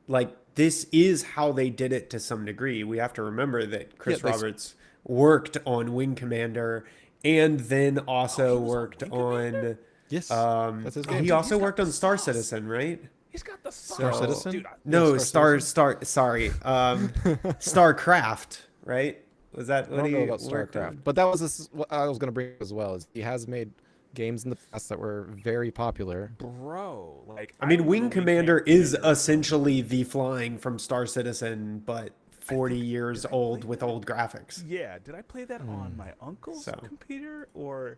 like, this is how they did it to some degree. We have to remember that Chris Yeah, Roberts worked on Wing Commander and then also he was on worked Wing on, Commander? yes, that's his he game. Dude, also he's got worked the on Star sauce. Citizen, right? He's got the Star sauce. Citizen? Dude, No, Star sorry, StarCraft, right? Was that I what don't he know about worked on? StarCraft, but that was what I was going to bring up as well. Is he has made games in the past that were very popular. bro, like I mean, remember Wing Commander is Commander. essentially the flying from Star Citizen, but 40 years did I old play with that? old graphics. Yeah, did I play that on my uncle's So. computer or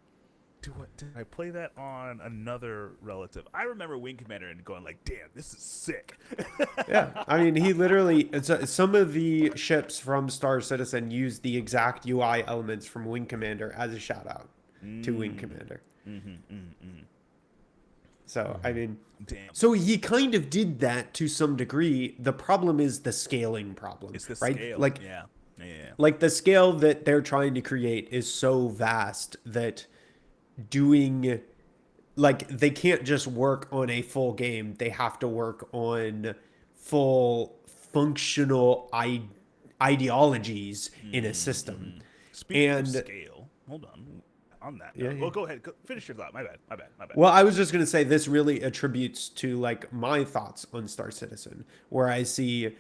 did I play that on another relative? I remember Wing Commander and going like, "Damn, this is sick." Yeah, I mean, he literally, some of the ships from Star Citizen use the exact UI elements from Wing Commander as a shout out to Wing Commander. So, I mean, Damn. so he kind of did that to some degree. The problem is the scaling problem, It's the right? scale. Like, yeah. like the scale that they're trying to create is so vast that doing, like, they can't just work on a full game. They have to work on full functional ideologies in a system. Speaking And- of scale, hold on. On that, Yeah, note, yeah. well, go ahead. Finish your thought. My bad. Well, I was just going to say this really attributes to like my thoughts on Star Citizen, where I see,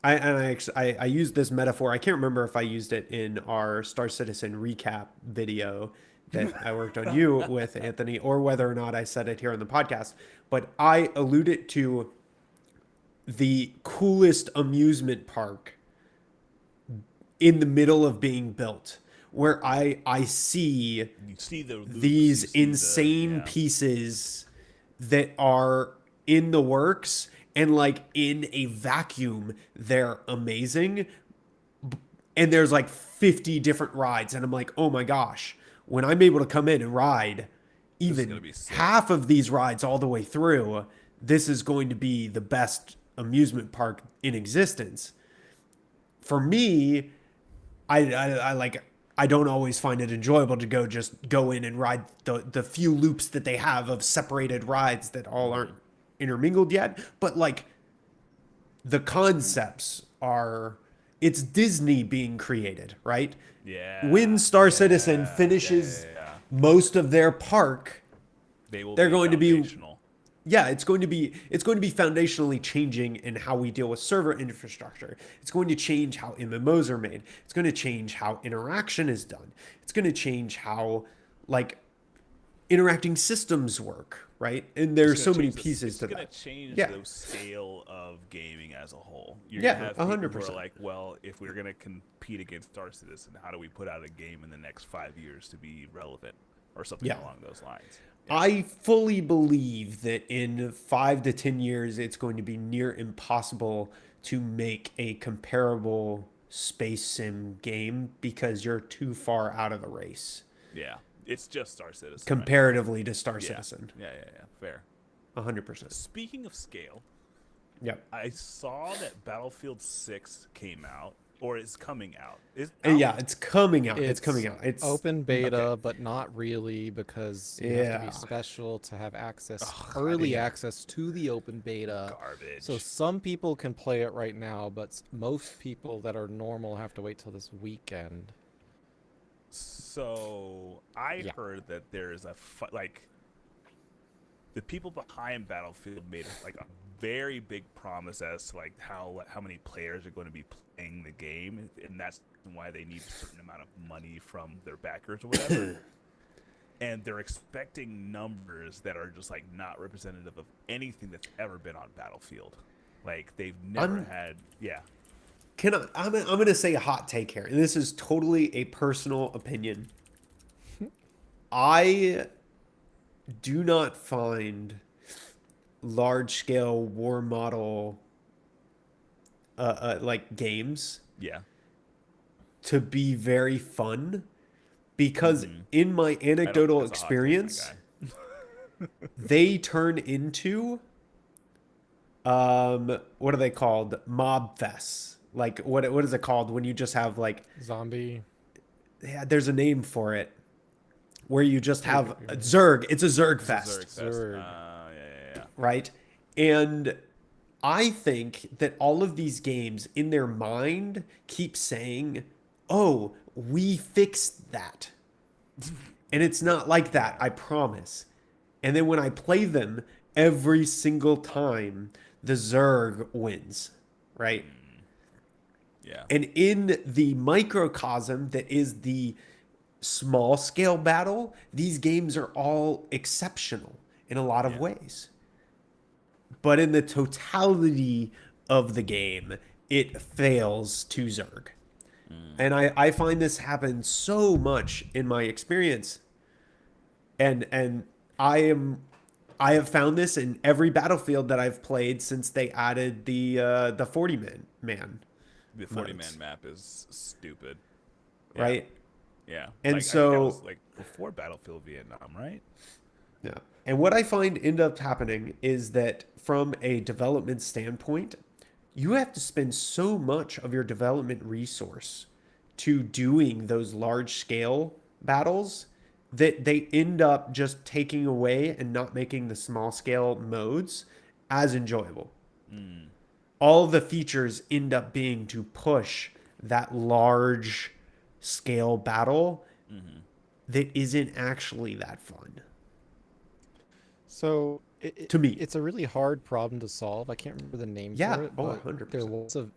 I used this metaphor. I can't remember if I used it in our Star Citizen recap video that I worked on you with, Anthony, or whether or not I said it here on the podcast. But I alluded to the coolest amusement park in the middle of being built, where I see You see the loops, these you see insane yeah. pieces that are in the works, and like in a vacuum they're amazing, and there's like 50 different rides, and I'm like, oh my gosh, when I'm able to come in and ride gonna even be sick. half of these rides all the way through, this is going to be the best amusement park in existence. For me, I like, I don't always find it enjoyable to just go in and ride the few loops that they have of separated rides that all aren't intermingled yet. But like, the concepts are, it's Disney being created, right? Yeah. When Star Citizen finishes most of their park, They will they're be going to be foundational. yeah, it's going to be foundationally changing in how we deal with server infrastructure. It's going to change how MMOs are made. It's going to change how interaction is done. It's going to change how like interacting systems work, right? And It's there's gonna so many change the pieces it's to gonna that. change Yeah, the scale of gaming as a whole. You're gonna yeah, have a people hundred who are percent. like, well, if we're gonna compete against Star Citizen, how do we put out a game in the next 5 years to be relevant, or something Yeah. along those lines? Yeah. I fully believe that in 5 to 10 years, it's going to be near impossible to make a comparable space sim game because you're too far out of the race Yeah. It's just Star Citizen right now. comparatively to Star Yeah. Citizen. Yeah. Fair. 100%. Speaking of scale, Yep. I saw that Battlefield 6 came out or is coming out. Is And out? yeah, it's coming out. It's It's coming out. It's open beta, okay. but not really because you have to be Yeah. special to have access, Ugh, early Yeah. access to the open beta. So garbage. some people can play it right now, but most people that are normal have to wait till this weekend. So I Yeah. heard that there's like the people behind Battlefield made like a very big promise as to like how many players are going to be playing the game, and that's why they need a certain amount of money from their backers or whatever. And they're expecting numbers that are just like not representative of anything that's ever been on Battlefield. Like they've never I'm had, yeah, I'm going to say a hot take here. And this is totally a personal opinion. I do not find large scale war model like games yeah. to be very fun because Mhm. in my I don't think anecdotal that's a hot take, my experience guy. they turn into what are they called, mob fests, like what is it called when you just have like, Zombie. yeah, there's a name for it where you just I know have what you a mean. Zerg. It's a Zerg It's a fest, Zerg fest. Zerg. Yeah. right? And I think that all of these games in their mind keep saying, "Oh, we fixed that." And it's not like that, I promise. And then when I play them, every single time the Zerg wins, right? Yeah. And in the microcosm that is the small scale battle, these games are all exceptional in a lot of Yeah. ways. But in the totality of the game, it fails to Zerg. And I find this happen so much in my experience. And I have found this in every Battlefield that I've played since they added the 40 man The 40 man modes, map is stupid. Yeah. right? Yeah. And Like I think that was so like before Battlefield Vietnam, right? yeah. And what I find end up happening is that from a development standpoint, you have to spend so much of your development resource to doing those large scale battles that they end up just taking away and not making the small scale modes as enjoyable. All the features end up being to push that large scale battle that isn't actually that fun So to me. it's a really hard problem to solve. I can't remember the name Yeah, for it, oh, but 100%. there was a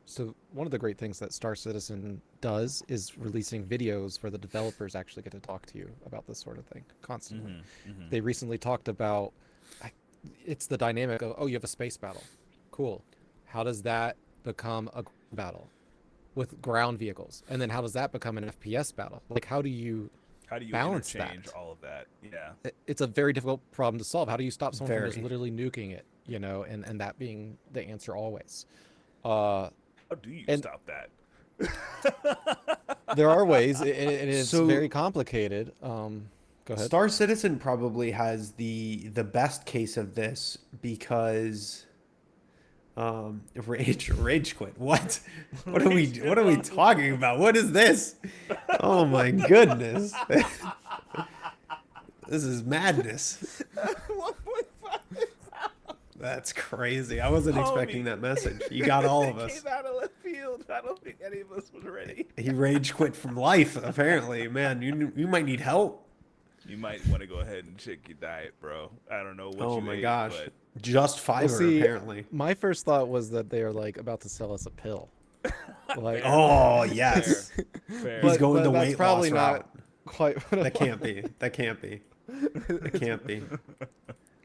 so one of the great things that Star Citizen does is releasing videos where the developers actually get to talk to you about this sort of thing constantly. They recently talked about it's the dynamic of, oh, you have a space battle. Cool. How does that become a battle with ground vehicles? And then how does that become an FPS battle? Like, how do you How do you balance interchange that? all of that? Yeah. It's a very difficult problem to solve. How do you stop someone from just Very. literally nuking it, and that being the answer always? How do you And stop that? there are ways, and it's So very complicated. Go ahead. Star Citizen probably has the best case of this because rage quit. What? What are we talking about? What is this? Oh my goodness. This is madness. 1.5. That's crazy. I wasn't expecting Homie. that message. You got all of It us. came out of left field. I don't think any of us was ready. He rage quit from life, apparently. Man, you might need help. You might want to go ahead and check your diet, bro. I don't know what Oh you my ate, gosh. but Just Well, fiber, see, apparently. my first thought was that they are like about to sell us a pill, like, fair, Oh, fair, yes. He's fair. going the that's weight loss probably not route. quite what That I can't be. That can't be. That can't be.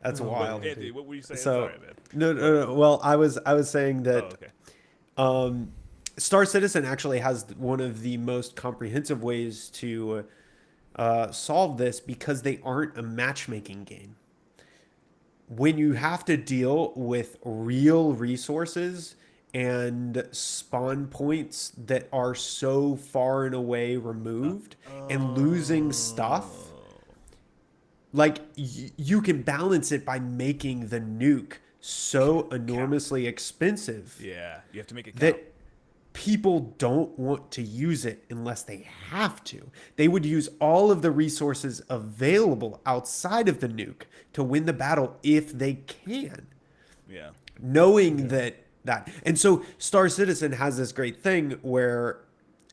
That's Oh, But wild. man, Anthony, dude. what were you saying? So, Sorry, man. no, Go ahead. no, no. Well, I was saying Oh, that okay. um, Star Citizen actually has one of the most comprehensive ways to solve this because they aren't a matchmaking game. When you have to deal with real resources and spawn points that are so far and away removed and losing stuff, Oh, like you can balance it by making the nuke so count. enormously expensive Yeah, you have to make it count. that people don't want to use it unless they have to. They would use all of the resources available outside of the nuke to win the battle if they can, Yeah. knowing Yeah. that. And so Star Citizen has this great thing where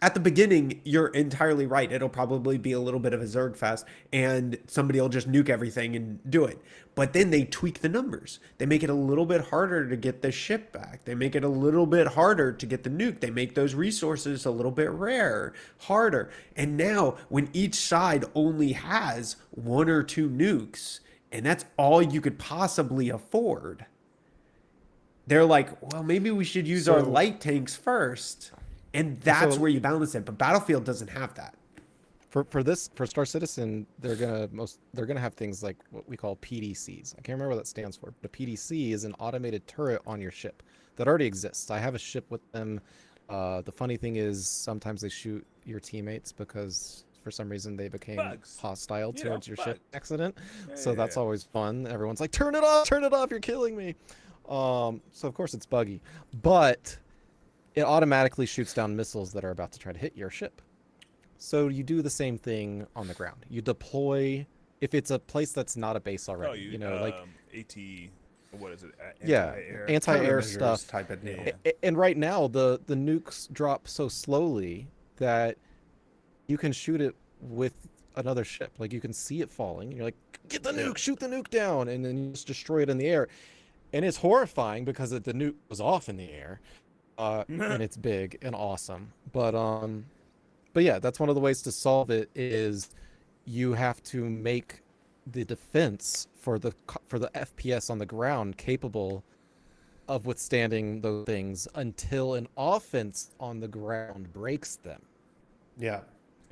at the beginning you're entirely right. It'll probably be a little bit of a Zerg fest and somebody will just nuke everything and do it. But then they tweak the numbers. They make it a little bit harder to get the ship back. They make it a little bit harder to get the nuke. They make those resources a little bit rare, harder. And now when each side only has one or two nukes and that's all you could possibly afford, they're like, well, maybe we should use our So, light tanks first. And that's so where you balance it. But Battlefield doesn't have that. for Star Citizen, they're gonna have things like what we call PDCs. I can't remember what that stands for, but a PDC is an automated turret on your ship that already exists. I have a ship with them. The funny thing is sometimes they shoot your teammates because for some reason they became Bugs. hostile You know, towards your bugs. ship accident. Yeah, So yeah, that's yeah. always fun. Everyone's like, turn it off, you're killing me. So of course it's buggy, but it automatically shoots down missiles that are about to try to hit your ship. So you do the same thing on the ground. You deploy if it's a place that's not a base Oh, already. you You know, like AT, what is it? yeah, Anti-air. anti-air Countermeasures stuff. type of deal. Yeah. And right now the nukes drop so slowly that you can shoot it with another ship. Like you can see it falling. And you're like, get the nuke, shoot the nuke down, and then you just destroy it in the air. And it's horrifying because the nuke was off in the air, and it's big and awesome. But yeah, that's one of the ways to solve it is you have to make the defense for the FPS on the ground capable of withstanding those things until an offense on the ground breaks them. Yeah.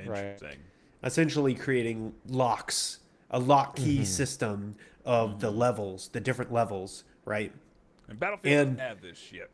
Right. Interesting. Essentially creating locks, a lock key Mhm. system of the levels, the different levels, right? And Battlefield And doesn't have this shit.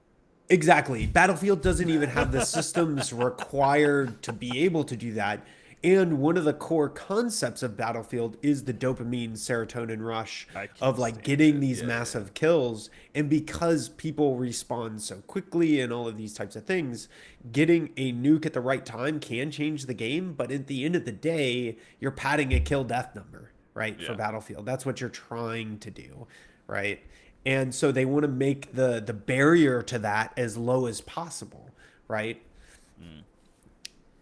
exactly. Battlefield doesn't even have the systems required to be able to do that. And one of the core concepts of Battlefield is the dopamine serotonin rush I can't of like stand getting it. these Yeah, massive kills. And because people respawn so quickly and all of these types of things, getting a nuke at the right time can change the game. But at the end of the day, you're padding a kill death number, right? For Yeah. Battlefield. That's what you're trying to do, right? And so they want to make the barrier to that as low as possible, right?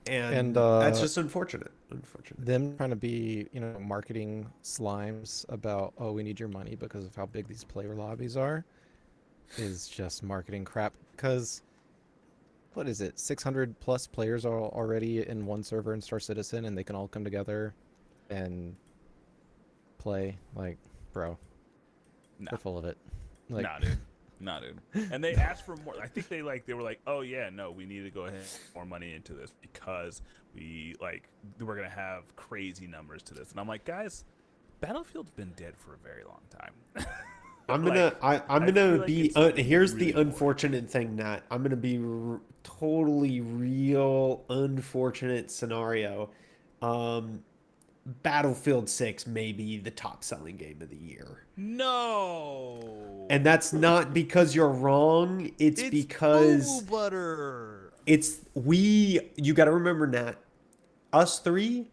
And And that's just unfortunate. Unfortunate. them trying to be, marketing slimes about, oh, we need your money because of how big these player lobbies are, is just marketing crap. Because what is it? 600 plus players are already in one server in Star Citizen, and they can all come together and play. Like, bro, Nah. they're full of it. Like, Nah, dude. Nah, dude. And they asked for more. I think they were like, oh yeah, no, we need to go ahead and put more money into this because we're gonna have crazy numbers to this. And I'm like, guys, Battlefield's been dead for a very long time. I'm Like, gonna I'm I gonna feel like be it's something here's really the unfortunate thing, Nat. I'm gonna be totally real unfortunate scenario. Um, Battlefield 6 may be the top selling game of the year. No. And that's not because you're wrong. It's because butter. you got to remember, Nat, us three,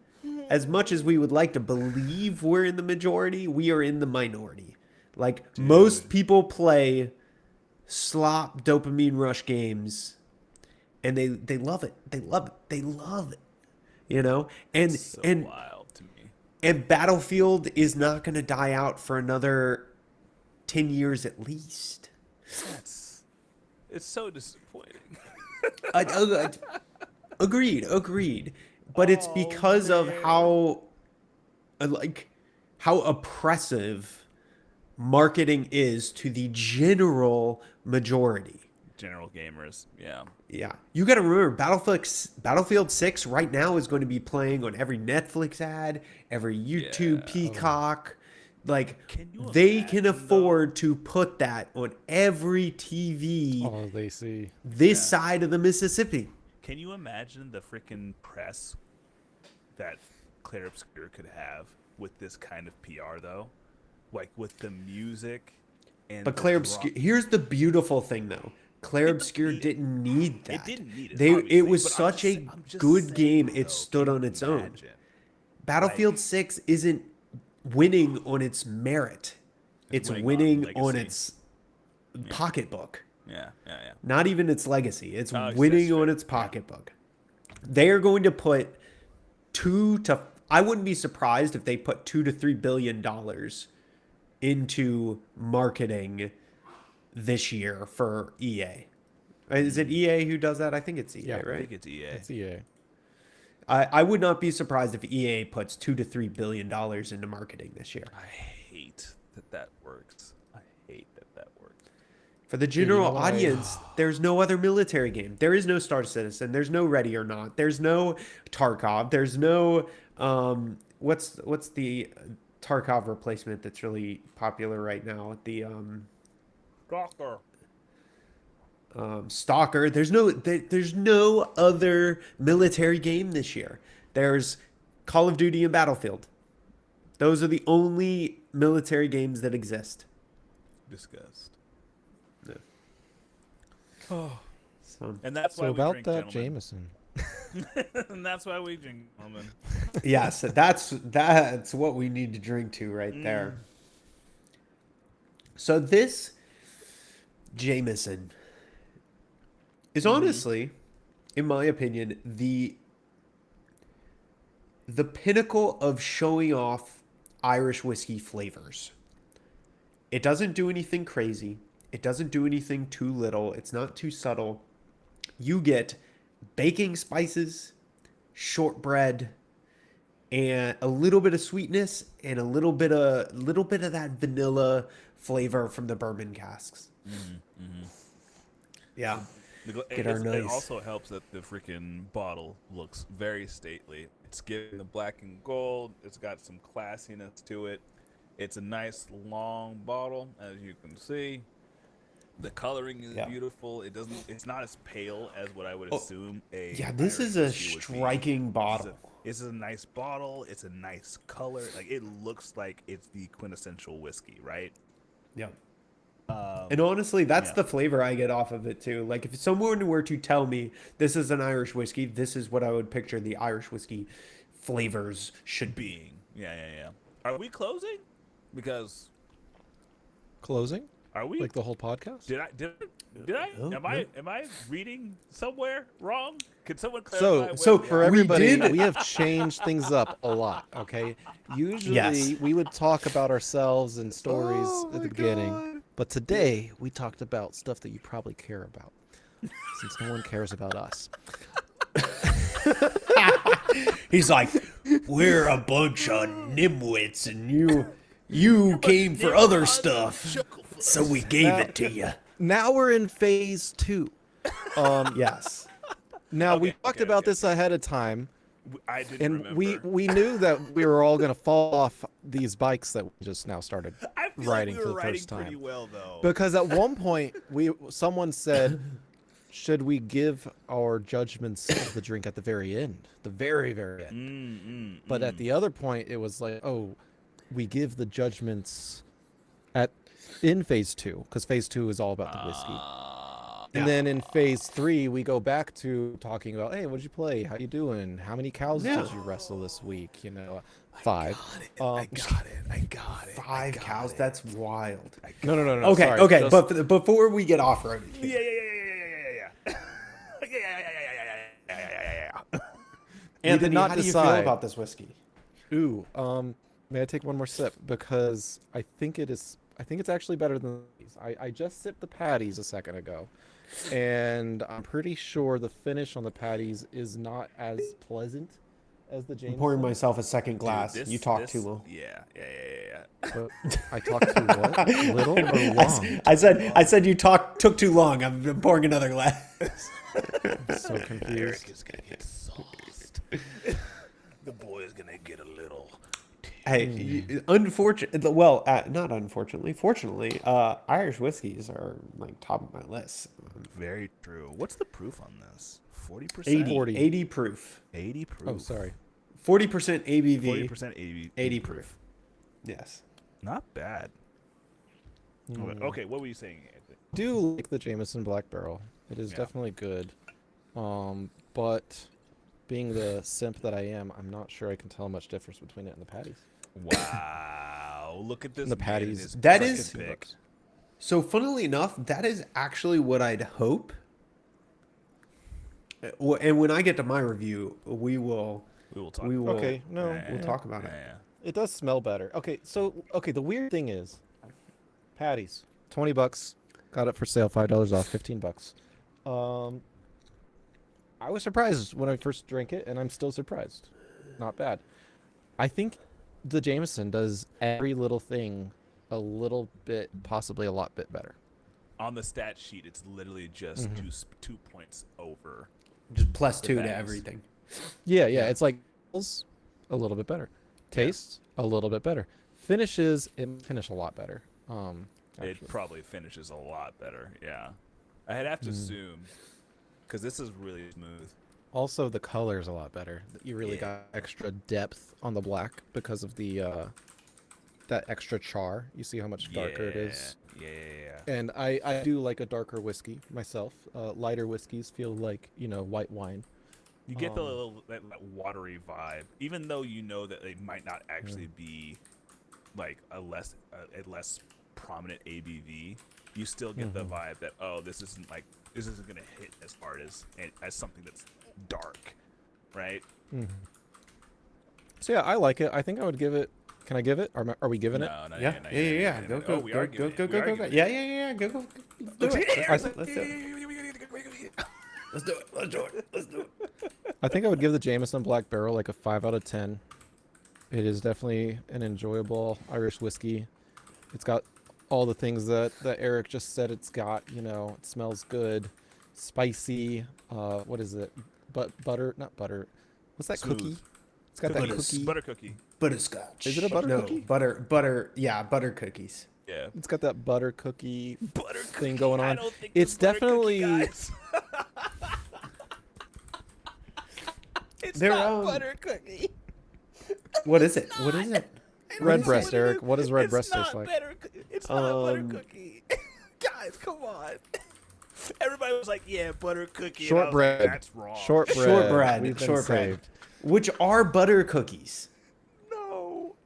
as much as we would like to believe we're in the majority, we are in the minority. Like most people play slop dopamine rush games and they love it. They love it. They love it. You know? And So and wild to me. And Battlefield is not going to die out for another 10 years at least. It's so disappointing. Agreed. But it's because of how oppressive marketing is to the general majority. General gamers, yeah. Yeah. You got to remember, Battlefield 6 right now is going to be playing on every Netflix ad, every YouTube Peacock. Like, they can afford to put that on every TV They see this side of the Mississippi. Can you imagine the freaking press that Claire Obscure could have with this kind of PR, though? Like, with the music and But Claire Obscure, here's the beautiful thing, though. Claire Obscure didn't need that. It didn't need it. It was such a good game. It stood on its own. Battlefield 6 isn't winning on its merit. It's winning on its pocketbook. Yeah. Not even its legacy. It's winning on its pocketbook. They are going to put I wouldn't be surprised if they put $2 to $3 billion into marketing this year for EA. Is it EA who does that? I think it's EA, right? I think it's EA. It's EA. I would not be surprised if EA puts $2 to $3 billion into marketing this year. I hate that works. I hate that works. For the general audience, there's no other military game. There is no Star Citizen. There's no Ready or Not. There's no Tarkov. There's no what's the Tarkov replacement that's really popular right now? The Stalker. There's no other military game this year. There's Call of Duty and Battlefield. Those are the only military games that exist. Disgust. Yeah. And that's why we about drink, that, gentlemen. Jameson. And that's why we drink, gentlemen. Yes, that's what we need to drink to right there. So this Jameson is honestly, in my opinion, the pinnacle of showing off Irish whiskey flavors. It doesn't do anything crazy. It doesn't do anything too little. It's not too subtle. You get baking spices, shortbread, and a little bit of sweetness and a little bit of that vanilla flavor from the bourbon casks. Yeah. It also helps that the freaking bottle looks very stately. It's giving the black and gold. It's got some classiness to it. It's a nice long bottle, as you can see. The coloring is beautiful. It's not as pale as what I would assume a this Irish is a whiskey would be. striking bottle. It's a nice bottle. It's a nice color. Like, it looks like it's the quintessential whiskey, right? Yeah. And honestly, that's Yeah. the flavor I get off of it too. Like, if someone were to tell me this is an Irish whiskey, this is what I would picture the Irish whiskey flavors should be. Yeah. Are we closing? Because Closing? are we? Like the whole podcast? Did I? No, Am I reading somewhere wrong? Could someone clarify? So where for we are? everybody, did. we have changed things up a lot, okay? Usually Yes. we would talk about ourselves and stories Oh at my the beginning. God. But today we talked about stuff that you probably care about. Since no one cares about us. He's like, we're a bunch of nimwits, and you came for other stuff, so we gave it to you. Now we're in phase 2. Yes. Now we talked okay, about okay. this ahead of time. I didn't And remember. we knew that we were all going to fall off these bikes that we just now started I feel riding like we for were the riding first pretty time. well, though. Because at one point someone said, should we give our judgments of the drink at the very end? The very, very end. But at the other point it was like, oh, we give the judgments in phase 2, because phase 2 is all about the whiskey. And then in phase 3, we go back to talking about, hey, what'd you play? How you doing? How many cows did you wrestle this week? 5. I got it. 5 cows. That's wild. No. Okay. Sorry, Okay. just- But before we get off road, Yeah. We did not how do you decide. feel about this whiskey? Ooh, may I take one more sip because I think it's actually better than these. I just sipped the patties a second ago, and I'm pretty sure the finish on the patties is not as pleasant as the I'm pouring Jameson. myself a second Dude, glass. this You talk this too long. yeah. But I talked too what? Little or long? I said you took too long. I'm pouring another glass. I'm so confused. Eric is gonna get sauced. The boy is gonna get a little. Hey, unfortunately, well, not unfortunately, fortunately, Irish whiskeys are like top of my list. Very true. What's the proof on this? 40%? 80, 40. 80 proof. 80 proof. Oh, sorry. 40% ABV. 40% ABV. 80 proof. Yes. Not bad. Okay, what were you saying, Anthony? Do like the Jameson Black Barrel. It is definitely good. But being the simp that I am, I'm not sure I can tell much difference between it and the patties. Wow. Look at this. The man patties. and his That fucking is- pick. So, funnily enough, that is actually what I'd hope. And when I get to my review, we will. We will talk. We will. Okay, no, We'll talk about it. Yeah. it does smell better. Okay, so the weird thing is, patties, $20, got it for sale, $5 off, $15. I was surprised when I first drank it, and I'm still surprised. Not bad. I think the Jameson does every little thing a little bit, possibly a lot bit better. On the stat sheet, it's literally just 2 points over. Just plus The 2 to bags. everything. Yeah, it's like a little bit better. Tastes a little bit better. Finishes it finish a lot better. It Actually. probably finishes a lot better. Yeah. I'd have to assume, because this is really smooth. Also, the color is a lot better. You really got extra depth on the black because of the that extra char. You see how much darker it is. Yeah. And I do like a darker whiskey myself. Lighter whiskeys feel like white wine. You get the little that watery vibe, even though you know that they might not actually be like a less prominent ABV. You still get the vibe that this isn't gonna hit as hard as something that's dark, right? So yeah, I like it. I think I would give it. Can I give it? Are we giving it? No, no, Yeah. Yeah. Go. Oh, we are Go. giving it. Go. Yeah. Go. Do it. Let's do it. Let's do it. I think I would give the Jameson Black Barrel like a 5 out of 10. It is definitely an enjoyable Irish whiskey. It's got all the things that Eric just said it's got. It smells good, spicy. What is it? Butter, not butter. What's that Smooth. cookie? It's got that cookie. Butter cookie. Butterscotch. Is it a butter no, cookie? Butter. Yeah, butter cookies. Yeah. It's got that butter cookie Butter thing cookie. going I on. don't think It's butter cookie, definitely guys. It's They're, not butter cookie. What is it? What is it? Redbreast, Eric. What does Redbreast taste like? It's not a butter cookie. Guys, come on. Everybody was like, "Yeah, butter cookie." and I was like, Shortbread. That's wrong. Shortbread. We've been Shortbread. saved. Which are butter cookies. No,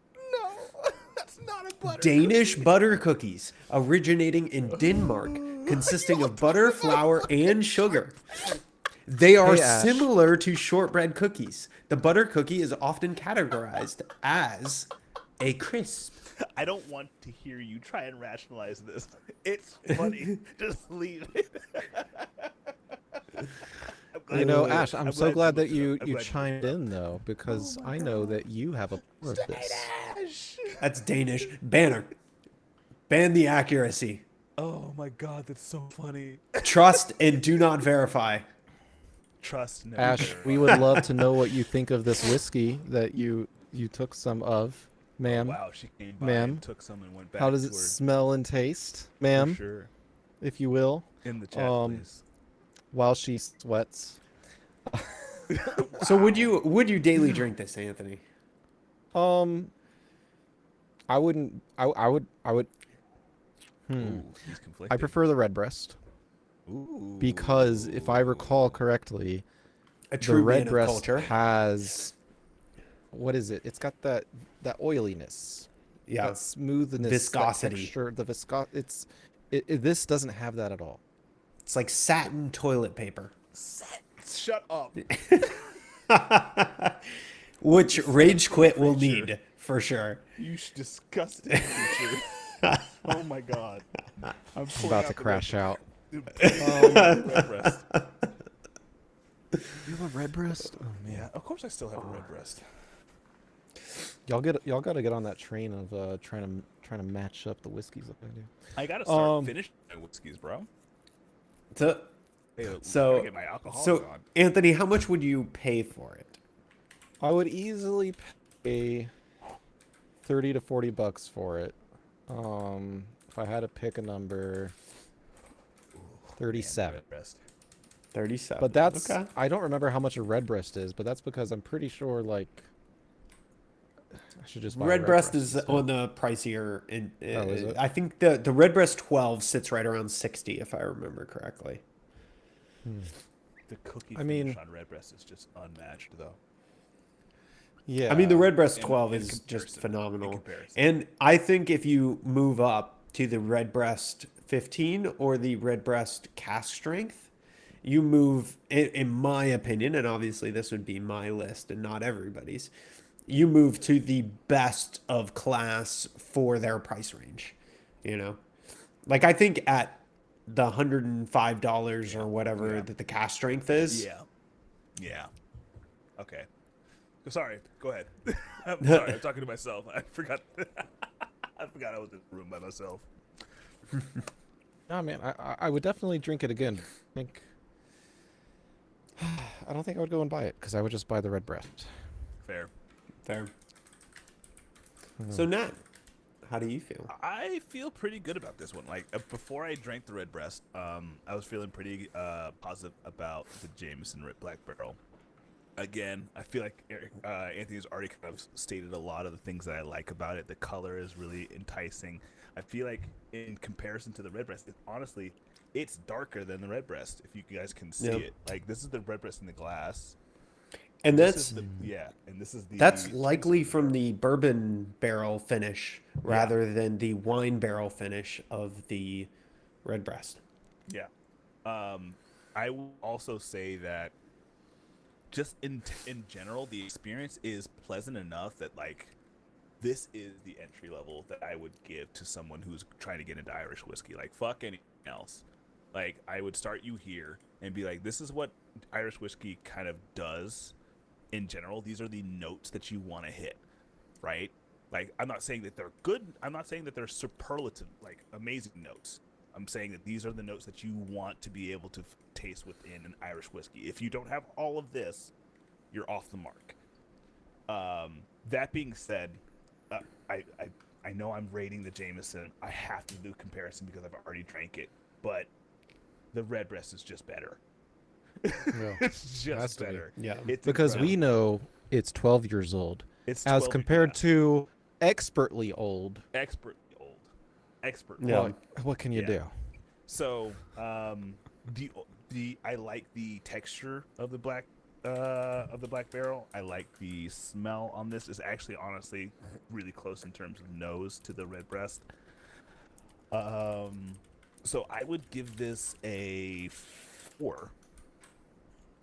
that's not a butter. Danish cookie. butter cookies, originating in Denmark, consisting of butter, flour, and sugar. They are Hey, Ash. similar to shortbread cookies. The butter cookie is often categorized as a crisp. I don't want to hear you try and rationalize this. It's funny. Just leave it. Ash, I'm so glad that you I'm glad chimed in though, because I know that you have a part of this. Ash. That's Danish. Banner. Ban the accuracy. Oh my god, that's so funny. Trust and do not verify. Trust no. Ash, we would love to know what you think of this whiskey that you took some of, ma'am. Wow, she came by Ma'am. and took some and went back. How does to it her, smell and taste, for ma'am, sure. if you will, In the chat, please. while she sweats? So would you daily drink this, Anthony? I wouldn't. I would. Ooh, he's conflicted. I prefer the Redbreast Ooh. because if I recall correctly, A the true man of Redbreast culture. has what is it? It's got that oiliness, Yeah. that smoothness, that Viscosity. texture, the this doesn't have that at all. It's like satin toilet paper. Shut up. which Rage Quit will creature. need for sure. You disgusting creature. Oh my god. I'm I'm pulling about out to the crash red, out. dude, red breast. You have a red breast? Oh man. Yeah, of course I still have a red breast. Y'all gotta get on that train of trying to match up the whiskeys like I do. I gotta start finishing my whiskeys, bro. So, Hey, gotta so, get my alcoholics so on. Anthony, how much would you pay for it? I would easily pay 30 to 40 bucks for it. If I had to pick a number, 37. Red breast. 37. But that's okay. I don't remember how much a red breast is, but that's because I'm pretty sure like I should just buy a Red breast is instead. on the pricier. Oh, is it? I think the Red Breast 12 sits right around 60, if I remember correctly. The cookie I mean- finish on red breast is just unmatched, though. Yeah. I mean, the Red Breast in- 12 in is just comparison, in phenomenal. comparison. And I think if you move up to the Red Breast 15 or the Red Breast cast strength, you move, in my opinion, and obviously this would be my list and not everybody's, you move to the best of class for their price range. You know, like I think at the $105 or whatever Yeah. that the cast strength is. Yeah. Yeah. Okay. Sorry. Go ahead. I'm sorry. I'm talking to myself. I forgot. I forgot I was in the room by myself. No, man, I would definitely drink it again. I don't think I would go and buy it because I would just buy the red breast. Fair. Fair. So Nat, how do you feel? I feel pretty good about this one. Like before I drank the red breast, I was feeling pretty positive about the Jameson Red Black Barrel. Again, I feel like Anthony's already kind of stated a lot of the things that I like about it. The color is really enticing. I feel like in comparison to the red breast, honestly, it's darker than the red breast. If you guys can see Yep. it, like this is the red breast in the glass. And This that's is and this is the that's Jameson likely Red from Barrel. the bourbon barrel finish rather than the wine barrel finish of the Red Breast. Yeah. I will also say that just in general, the experience is pleasant enough that like this is the entry level that I would give to someone who's trying to get into Irish whiskey. Like fuck anything else. Like I would start you here and be like, this is what Irish whiskey kind of does in general. These are the notes that you want to hit, right? Like I'm not saying that they're good. I'm not saying that they're superlative, like amazing notes. I'm saying that these are the notes that you want to be able to taste within an Irish whiskey. If you don't have all of this, you're off the mark. That being said, I know I'm rating the Jameson. I have to do comparison because I've already drank it, but the red breast is just better. Yeah. It's Has just to be. better. Yeah. It's Because we incredible. know it's 12 years old, It's as 12 compared yeah, to expertly old. expertly old. Yeah. What can you Yeah. do? So, I like the texture of the black barrel. I like the smell on this. Is actually honestly really close in terms of nose to the red breast. So I would give this a 4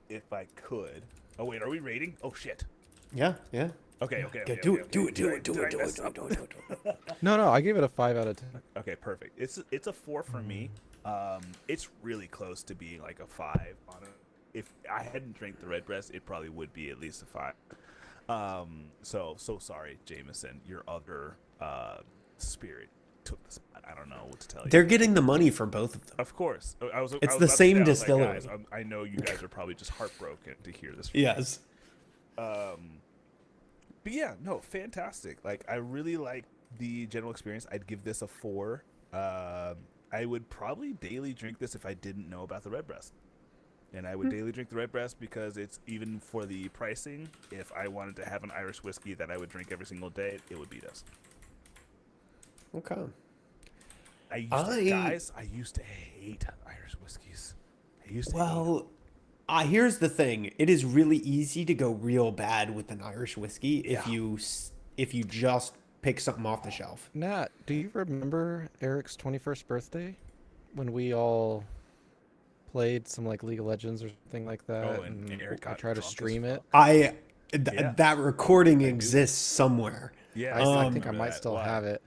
if I could. Oh wait, are we rating? Oh shit. Yeah. Yeah. Okay. Do okay. it. Do it. Do Did I- it. Do did I it. Do mess it. up? Do it. No, I gave it a 5 out of 10. Okay, perfect. It's a 4 for me. It's really close to being like a 5 on it. If I hadn't drank the red breast, it probably would be at least a 5. So sorry, Jameson. Your other spirit took the spot. I don't know what to tell you. They're getting the money for both of them. Of course. I was It's about the to same say, I was distillery. Like, guys, I know you guys are probably just heartbroken to hear this. From me. Yes. But yeah, no, fantastic. Like I really like the general experience. I'd give this a 4. I would probably daily drink this if I didn't know about the red breast. And I would daily drink the red breast because it's even for the pricing. If I wanted to have an Irish whiskey that I would drink every single day, it would be this. Okay. I used to hate Irish whiskeys. I used to hate them. Well, here's the thing. It is really easy to go real bad with an Irish whiskey if you just pick something off the shelf. Nat, do you remember Eric's 21st birthday when we all played some like League of Legends or something like that? and Eric I got tried to drunk as stream it. fuck. Yeah. That recording I do. exists somewhere. Yeah, I I think I remember might that. still Why? have it.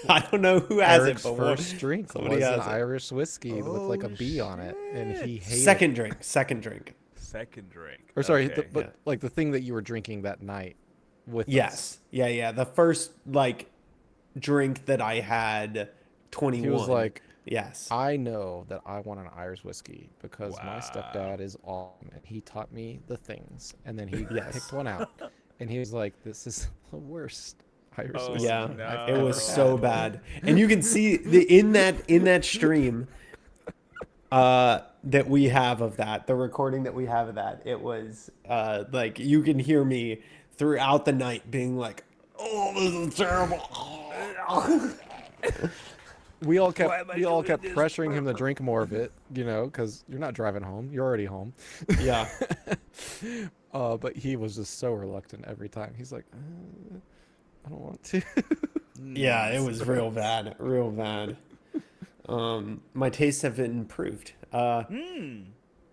I don't know who has Eric's it, but first drink somebody was an has it. Irish whiskey with like a Oh bee on it, and shit! he hated. Second drink. Second drink. Second drink. Or sorry, Okay. but Yeah. like the thing that you were drinking that night with us. Yes. Yeah, yeah. The first like drink that I had He was 21. like, Yes. I know that I want an Irish whiskey because my Wow. stepdad is awesome and he taught me the things. And then he picked Yes. one out and he was like, this is the worst Irish Oh whiskey Yeah. I've It ever was so had. no. bad. And you can see in that stream that we have of that, the recording that we have of that, it was like you can hear me throughout the night being like, "Oh, this is terrible." We all Why am I doing kept this? pressuring him to drink more of it, you know, because you're not driving home. You're already home. Yeah. But he was just so reluctant every time. He's like, I don't want to. Yeah, it was real bad, real bad. My tastes have been improved. Hmm.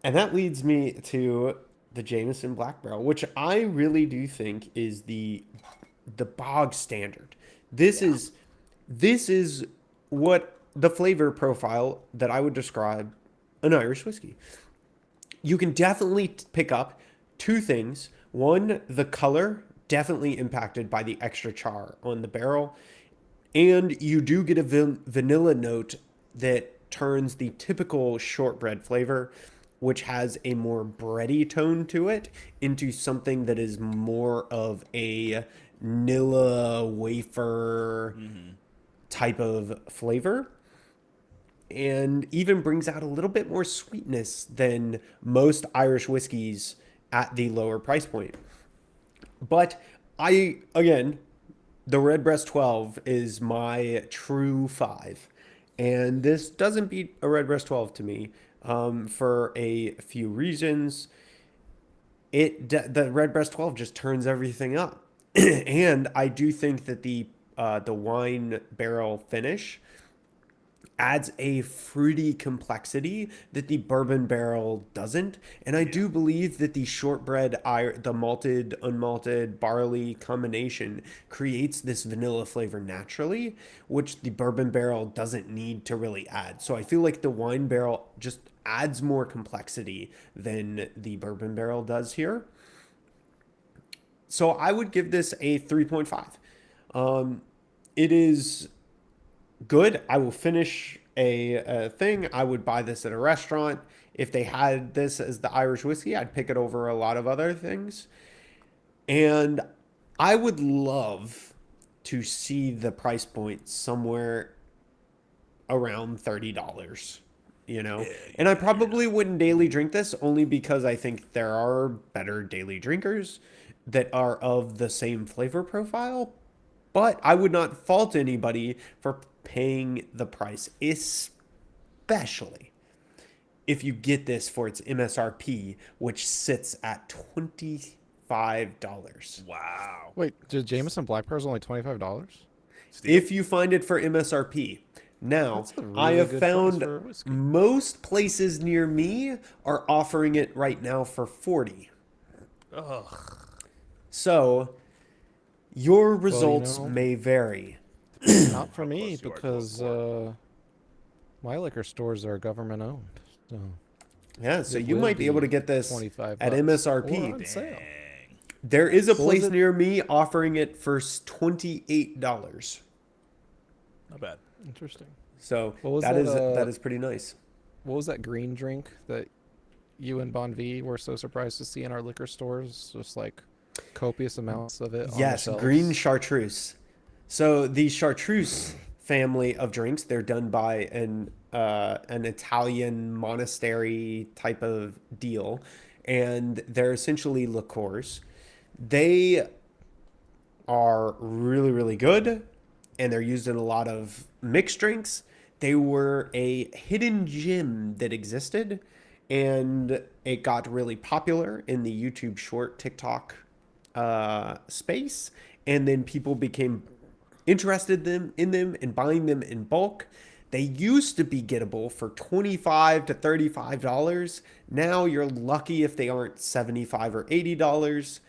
And that leads me to the Jameson Black Barrel, which I really do think is the bog standard. This is what the flavor profile that I would describe an Irish whiskey. You can definitely pick up two things. One, the color, definitely impacted by the extra char on the barrel. And you do get a vanilla note that turns the typical shortbread flavor, which has a more bready tone to it, into something that is more of a Nilla wafer type of flavor, and even brings out a little bit more sweetness than most Irish whiskeys at the lower price point. But again, the Redbreast 12 is my true five. And this doesn't beat a Redbreast 12 to me for a few reasons. The Redbreast 12 just turns everything up. And I do think that the wine barrel finish adds a fruity complexity that the bourbon barrel doesn't. And I Yeah. do believe that the shortbread, the malted, unmalted barley combination creates this vanilla flavor naturally, which the bourbon barrel doesn't need to really add. So I feel like the wine barrel just adds more complexity than the bourbon barrel does here. So I would give this a 3.5. It is good. I will finish a thing. I would buy this at a restaurant. If they had this as the Irish whiskey, I'd pick it over a lot of other things. And I would love to see the price point somewhere around $30, you know? And I probably wouldn't daily drink this only because I think there are better daily drinkers that are of the same flavor profile. But I would not fault anybody for paying the price, especially if you get this for its MSRP, which sits at $25. Wow. Wait, did Jameson Black Pearl's only $25? Steal. If you find it for MSRP. Now, That's a I really have good price found for a whiskey. most places near me are offering it right now for 40. Ugh. So, your you results know- may vary. Not for me close you are to a because quart. my liquor stores are government owned. So Yeah, so it you will might be able to be get this 25 at bucks MSRP. or on sale. Dang. There is a What was place it? near me offering it for $28. Not bad. Interesting. So What was that that, is that is pretty nice. What was that green drink that you and Bon V were so surprised to see in our liquor stores? Just like copious amounts of it. Yes, on the green shelves. chartreuse. So the chartreuse family of drinks, they're done by an Italian monastery type of deal, and they're essentially liqueurs. They are really, really good, and they're used in a lot of mixed drinks. They were a hidden gem that existed, and it got really popular in the YouTube short TikTok space, and then people became interested in them and buying them in bulk. They used to be gettable for $25 to $35. Now you're lucky if they aren't $75 or $80.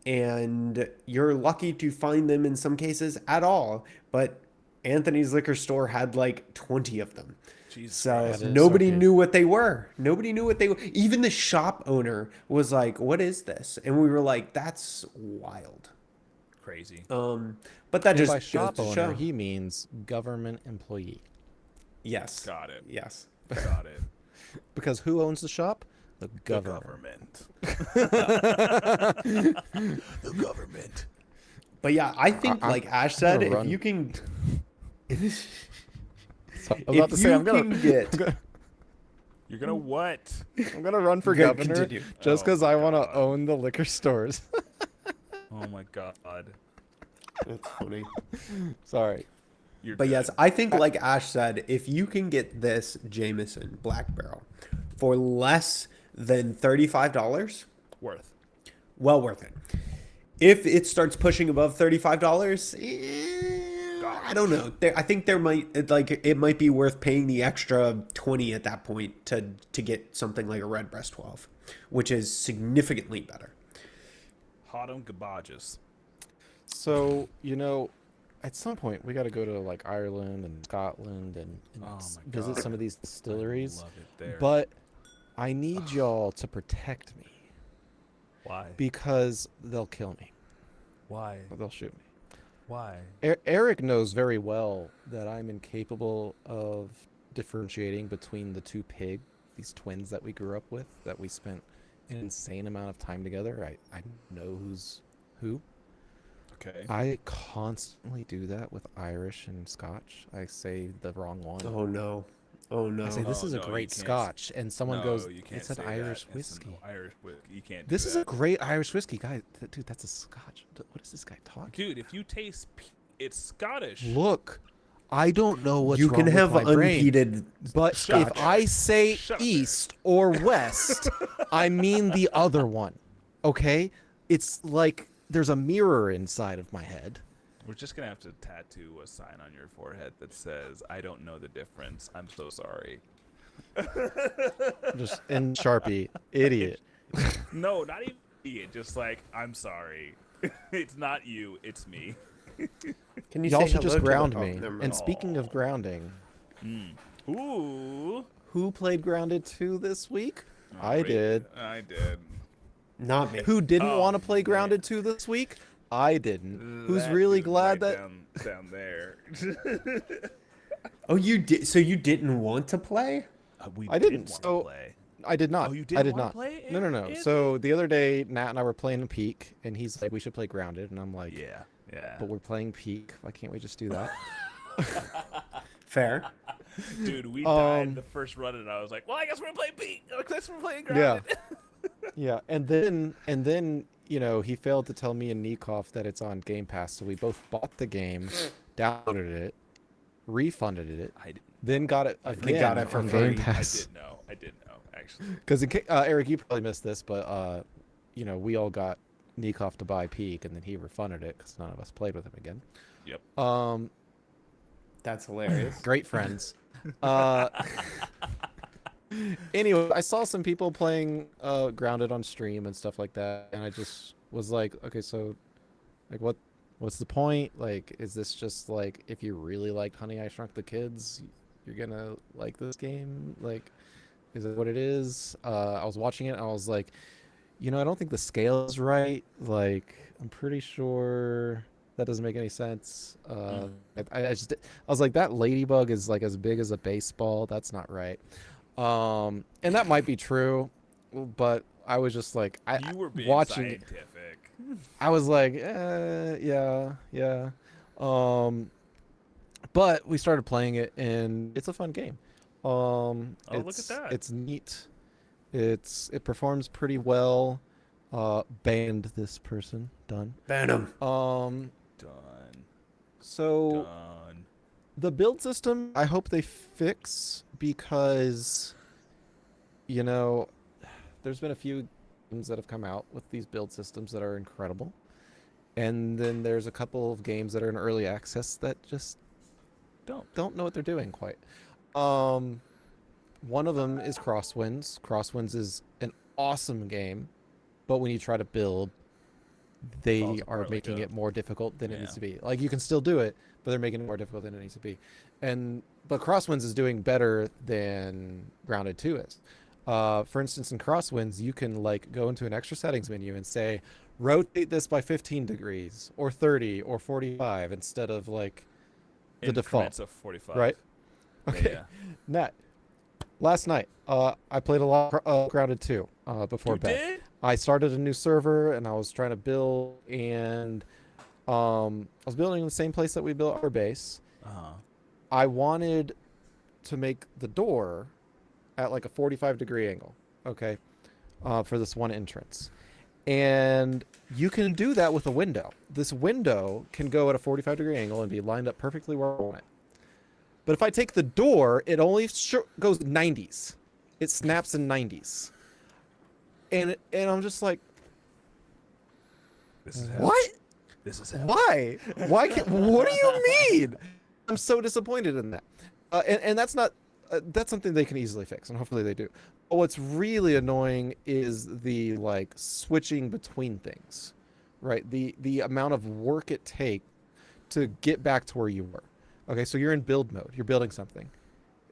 and you're lucky to find them in some cases at all. But Anthony's liquor store had like 20 of them. Jesus So Christ. That is nobody okay. knew what they were. Nobody knew what they were. Even the shop owner was like, "What is this?" And we were like, "That's wild." Crazy. But that And by just goes shop to owner, show. he means government employee. Yes. Got it. Yes. Got it. Because who owns the shop? The The government. government. The government. But yeah, I think I'm- like Ash I'm gonna said, if run. you can, So, I was about to if say you I'm gonna, can get, You're gonna what? I'm gonna run for Good, governor continue. just Oh because my I want to God. own the liquor stores. Oh my god. That's funny. Sorry. You're But good. yes, I think like Ash said, if you can get this Jameson Black Barrel for less than $35, Worth. well worth it. If it starts pushing above $35, I don't know. I think there might it might be worth paying the extra 20 at that point to get something like a Redbreast 12, which is significantly better. Hotham Gabages. So, at some point we got to go to like Ireland and Scotland and Oh my visit God. some of these distilleries. Love it there. But I need y'all to protect me why? because they'll kill me. Why? Or they'll shoot me. Why? Eric knows very well that I'm incapable of differentiating between the two these twins that we grew up with, that we spent an insane amount of time together. I know who's who. Okay. I constantly do that with Irish and Scotch. I say the wrong one. Oh no. Oh no. I say this Oh, is no, a you great can't Scotch, and someone goes, you can't "It's an say Irish that. It's an whiskey." Irish whiskey. You can't. This do is a that. great Irish whiskey, guy. Dude, that's a Scotch. What is this guy talking? Dude, if you taste, it's Scottish. Look, I don't know what's You wrong can have with my brain, unheated but Shut if up, I Eric. say Shut up, east or west, I mean the other one. Okay? It's like there's a mirror inside of my head. We're just gonna have to tattoo a sign on your forehead that says, "I don't know the difference. I'm so sorry." Just in Sharpie, idiot. No, not even idiot. Just like, I'm sorry. It's not you. It's me. Can you Y'all say should just hello to ground the- me. never mind. And speaking of grounding, Ooh. who played Grounded 2 this week? I Great. did. I did. Not me. Who didn't Oh, want to play man. Grounded 2 this week? I didn't. Who's That really dude glad right that down there. Oh, you did. So you didn't want to play? We I didn't, want so- to play. I did not. Oh, you I didn't did wanna not. play? No, no, no. Anthony? So the other day, Nat and I were playing Peak, and he's like, "We should play Grounded," and I'm like, Yeah. Yeah. "But we're playing Peak. Why can't we just do that?" Fair. Dude, we died Um, the first run, and I was like, "Well, I guess we're gonna play Pete. I guess we're playing Yeah. Grounded." Yeah, and then he failed to tell me and Nikov that it's on Game Pass, so we both bought the game, downloaded it, refunded it, I did. then got it They again got it for on free. Game Pass. I did know, actually. Because Eric, you probably missed this, but we all got Nikov to buy Peak, and then he refunded it because none of us played with him again. Yep. That's hilarious. Great friends. Anyway, I saw some people playing Grounded on stream and stuff like that, and I just was like, okay, so like what's the point? Like, is this just like if you really liked Honey I Shrunk the Kids, you're gonna like this game? Like, is it what it is? I was watching it and I was like, I don't think the scale is right. Like, I'm pretty sure that doesn't make any sense. I was like, that ladybug is like as big as a baseball. That's not right. And that might be true, but I was just like, You were being watching. scientific. I was like, yeah. But we started playing it, and it's a fun game. look at that. It's neat. It performs pretty well. Banned this person. Done. Ban 'em. Done. So Done. the build system, I hope they fix, because there's been a few games that have come out with these build systems that are incredible, and then there's a couple of games that are in early access that just don't know what they're doing quite. One of them is Crosswinds. Crosswinds is an awesome game, but when you try to build, they Falls are apart like making a- it more difficult than it needs Yeah. to be. Like you can still do it, but they're making it more difficult than it needs to be. But Crosswinds is doing better than Grounded 2 is. For instance, in Crosswinds, you can like go into an extra settings menu and say, rotate this by 15 degrees or 30 or 45 instead of like the default, Increments of 45. right? Yeah, Okay. yeah. Nat, last night, I played a lot of Grounded 2 before You bed. did? I started a new server and I was trying to build, and I was building in the same place that we built our base. Uh-huh. I wanted to make the door at like a 45-degree angle, okay, for this one entrance. And you can do that with a window. This window can go at a 45-degree angle and be lined up perfectly where I want it. But if I take the door, it only goes 90s. It snaps in 90s. And I'm just like, This is hell. what? This is hell. Why? Why can't? What do you mean? I'm so disappointed in that. And that's not. That's something they can easily fix, and hopefully they do. But what's really annoying is the like switching between things, right? The amount of work it takes to get back to where you were. Okay, so you're in build mode. You're building something,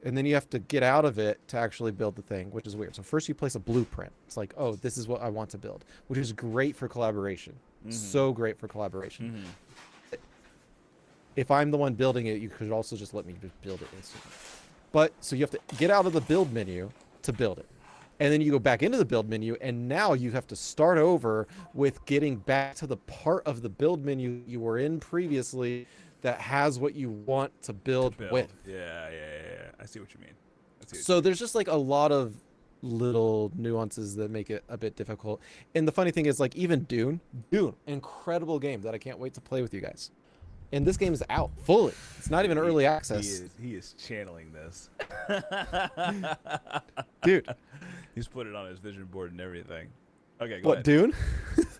and then you have to get out of it to actually build the thing, which is weird. So first you place a blueprint. It's like, oh, this is what I want to build, which is great for collaboration. So great for collaboration. If I'm the one building it, you could also just let me just build it instantly. But so you have to get out of the build menu to build it. And then you go back into the build menu, and now you have to start over with getting back to the part of the build menu you were in previously that has what you want to build, with. Yeah. I see what you mean. So there's just like a lot of little nuances that make it a bit difficult. And the funny thing is, like, even Dune, incredible game that I can't wait to play with you guys. And this game is out fully. It's not even early access. He is channeling this. Dude. He's put it on his vision board and everything. Okay, go What, ahead. Dune?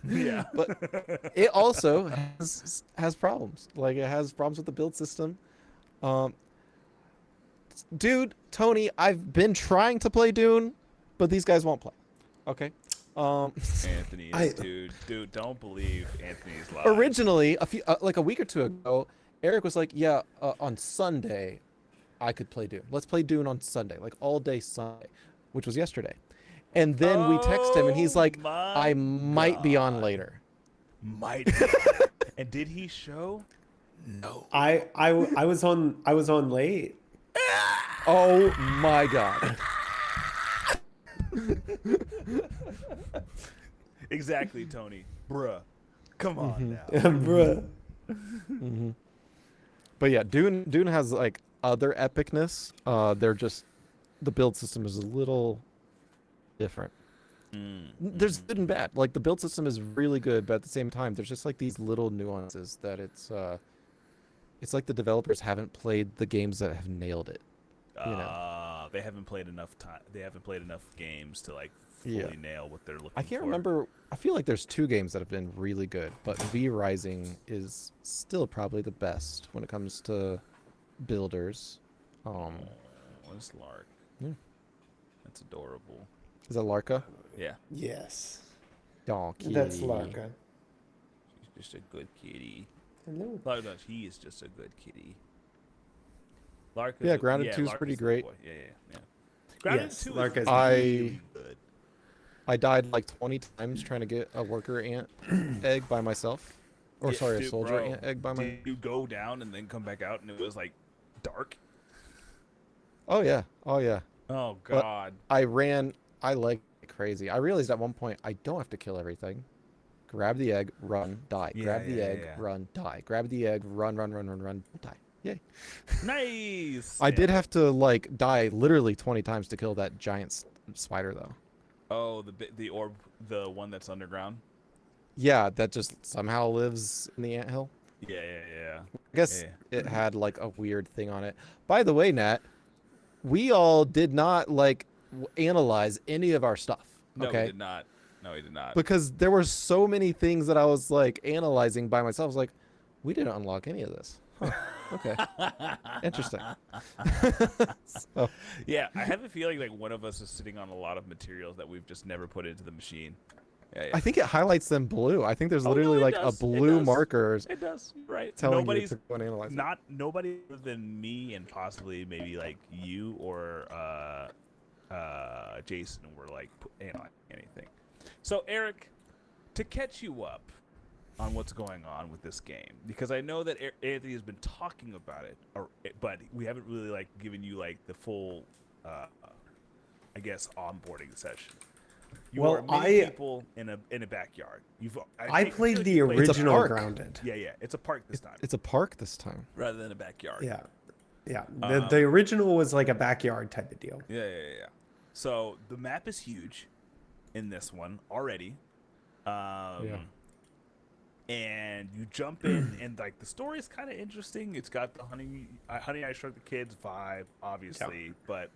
Yeah. But it also has problems. Like, it has problems with the build system. Dude, Tony, I've been trying to play Dune, but these guys won't play. Okay. Anthony is, dude, don't believe Anthony's lies. Originally, like a week or two ago, Eric was like, "Yeah, on Sunday, I could play Dune. Let's play Dune on Sunday, like all day Sunday," which was yesterday. And then we text him, and he's like, "I might be on later." Might. Be. And did he show? No. I was on late. Oh my god. Exactly, Tony. Bruh. Come on now. Bruh. But yeah, Dune has like other epicness. They're just, the build system is a little different. There's good and bad. Like the build system is really good, but at the same time, there's just like these little nuances that it's like the developers haven't played the games that have nailed it. You know? They haven't played enough time. They haven't played enough games to like fully Yeah. nail what they're looking for. I can't remember. I feel like there's two games that have been really good, but V Rising is still probably the best when it comes to builders. What's Lark? Yeah. That's adorable. Is that Larka? Yeah. Yes. Oh, kitty. That's Larka. She's just a good kitty. Hello. No, he is just a good kitty. Lark. Yeah, Grounded 2 is pretty great. Yeah. Grounded Yes, 2 Lark is is really good. I died like 20 times trying to get a worker ant egg by myself. Or Yeah, sorry, dude, a soldier bro, ant egg by my. Did you go down and then come back out and it was like dark? Oh yeah. Oh But- God. I like crazy. I realized at one point I don't have to kill everything. Grab the egg, run, die. Grab the egg, run, die. Grab the egg, run, die. Yay. Nice. I did have to like die literally 20 times to kill that giant spider though. Oh, the orb, the one that's underground. Yeah, that just somehow lives in the anthill. Yeah. I guess Yeah. it had like a weird thing on it. By the way, Nat, we all did not like analyze any of our stuff. No, Okay. he did not. No, he did not. Because there were so many things that I was like analyzing by myself. I was like, we didn't unlock any of this. Huh. Okay. Interesting. So, Yeah, I have a feeling like one of us is sitting on a lot of materials that we've just never put into the machine, Yeah, I think it highlights them blue. I think there's Oh, no, literally it like does. a It blue does. marker It does. Right. telling Nobody's you to go and analyze it. not nobody other than me and possibly maybe like you or Jason were like analyzing anything. So Eric, to catch you up on what's going on with this game, because I know that Anthony has been talking about it, but we haven't really like given you like the full, I guess, onboarding session. You Well, are many people in a backyard. I played the you played- original park. Grounded. Yeah, it's a park this time It's a park this time. rather than a backyard. Yeah. Yeah. The original was like a backyard type of deal. Yeah. So the map is huge in this one already. Yeah. And you jump in, and like the story is kind of interesting. It's got the Honey I Shrunk the Kids vibe, obviously, but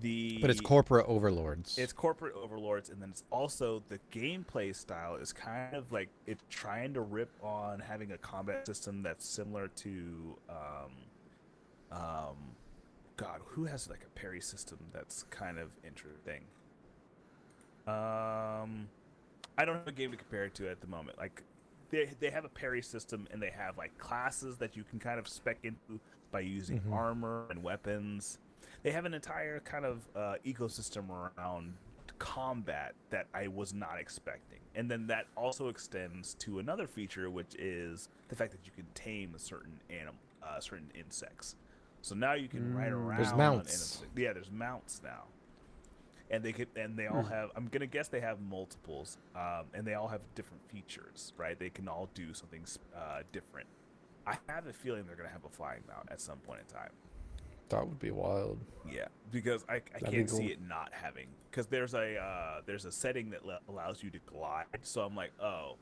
it's corporate overlords. It's corporate overlords, and then it's also the gameplay style is kind of like it's trying to rip on having a combat system that's similar to God, who has like a parry system that's kind of interesting? I don't have a game to compare it to at the moment. Like they have a parry system, and they have like classes that you can kind of spec into by using armor and weapons. They have an entire kind of ecosystem around combat that I was not expecting. And then that also extends to another feature, which is the fact that you can tame certain certain insects. So now you can ride around. There's mounts. Yeah, there's mounts now. And they all have. I'm gonna guess they have multiples, and they all have different features, right? They can all do something different. I have a feeling they're gonna have a flying mount at some point in time. That would be wild. Yeah, because I be can't cool. see it not having. Because there's a setting that allows you to glide. So I'm like, oh,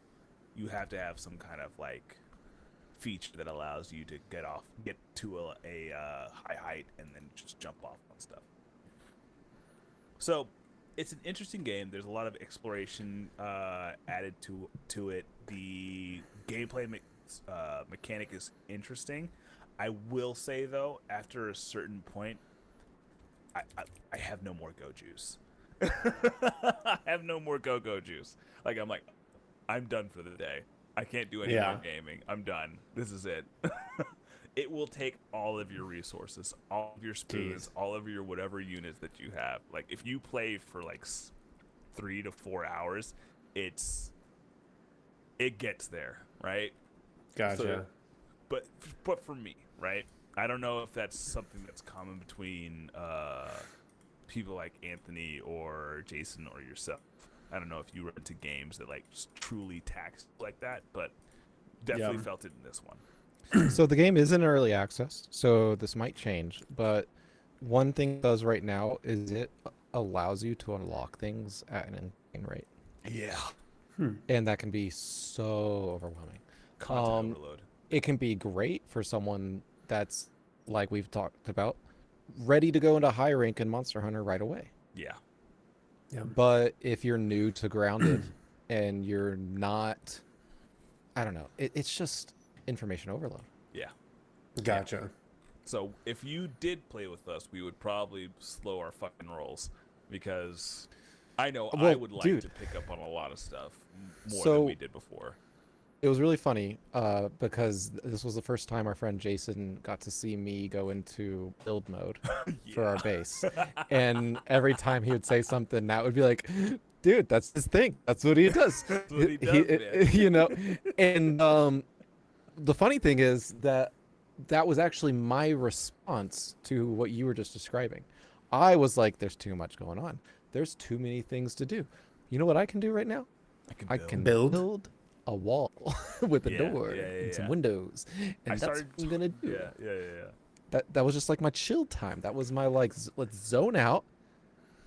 you have to have some kind of like feature that allows you to get to a high height, and then just jump off on stuff. So it's an interesting game. There's a lot of exploration added to it. The gameplay mechanic is interesting. I will say though, after a certain point, I have no more go juice. I have no more go juice. Like I'm like, I'm done for the day. I can't do any more gaming. I'm done. This is it. It will take all of your resources, all of your spoons, all of your whatever units that you have. Like if you play for like 3 to 4 hours, it gets there, right? Gotcha. So, but for me, right? I don't know if that's something that's common between people like Anthony or Jason or yourself. I don't know if you run into games that like just truly tax like that, but definitely felt it in this one. So the game is in early access, so this might change. But one thing it does right now is it allows you to unlock things at an insane rate. Yeah. And that can be so overwhelming. Content overload. It can be great for someone that's, like we've talked about, ready to go into high rank in Monster Hunter right away. Yeah. But if you're new to Grounded and you're not, I don't know, it's just information overload. Yeah. Gotcha. So if you did play with us, we would probably slow our fucking rolls, because I know I would like to pick up on a lot of stuff more than we did before. It was really funny because this was the first time our friend Jason got to see me go into build mode for our base. And every time he would say something, Nat would be like, dude, that's his thing. That's what he does. That's what he does, man. You know? And the funny thing is that was actually my response to what you were just describing. I was like, there's too much going on. There's too many things to do. You know what I can do right now? I can build a wall with a door and some windows, and that's what I'm gonna do. That was just like my chill time. That was my like, let's zone out.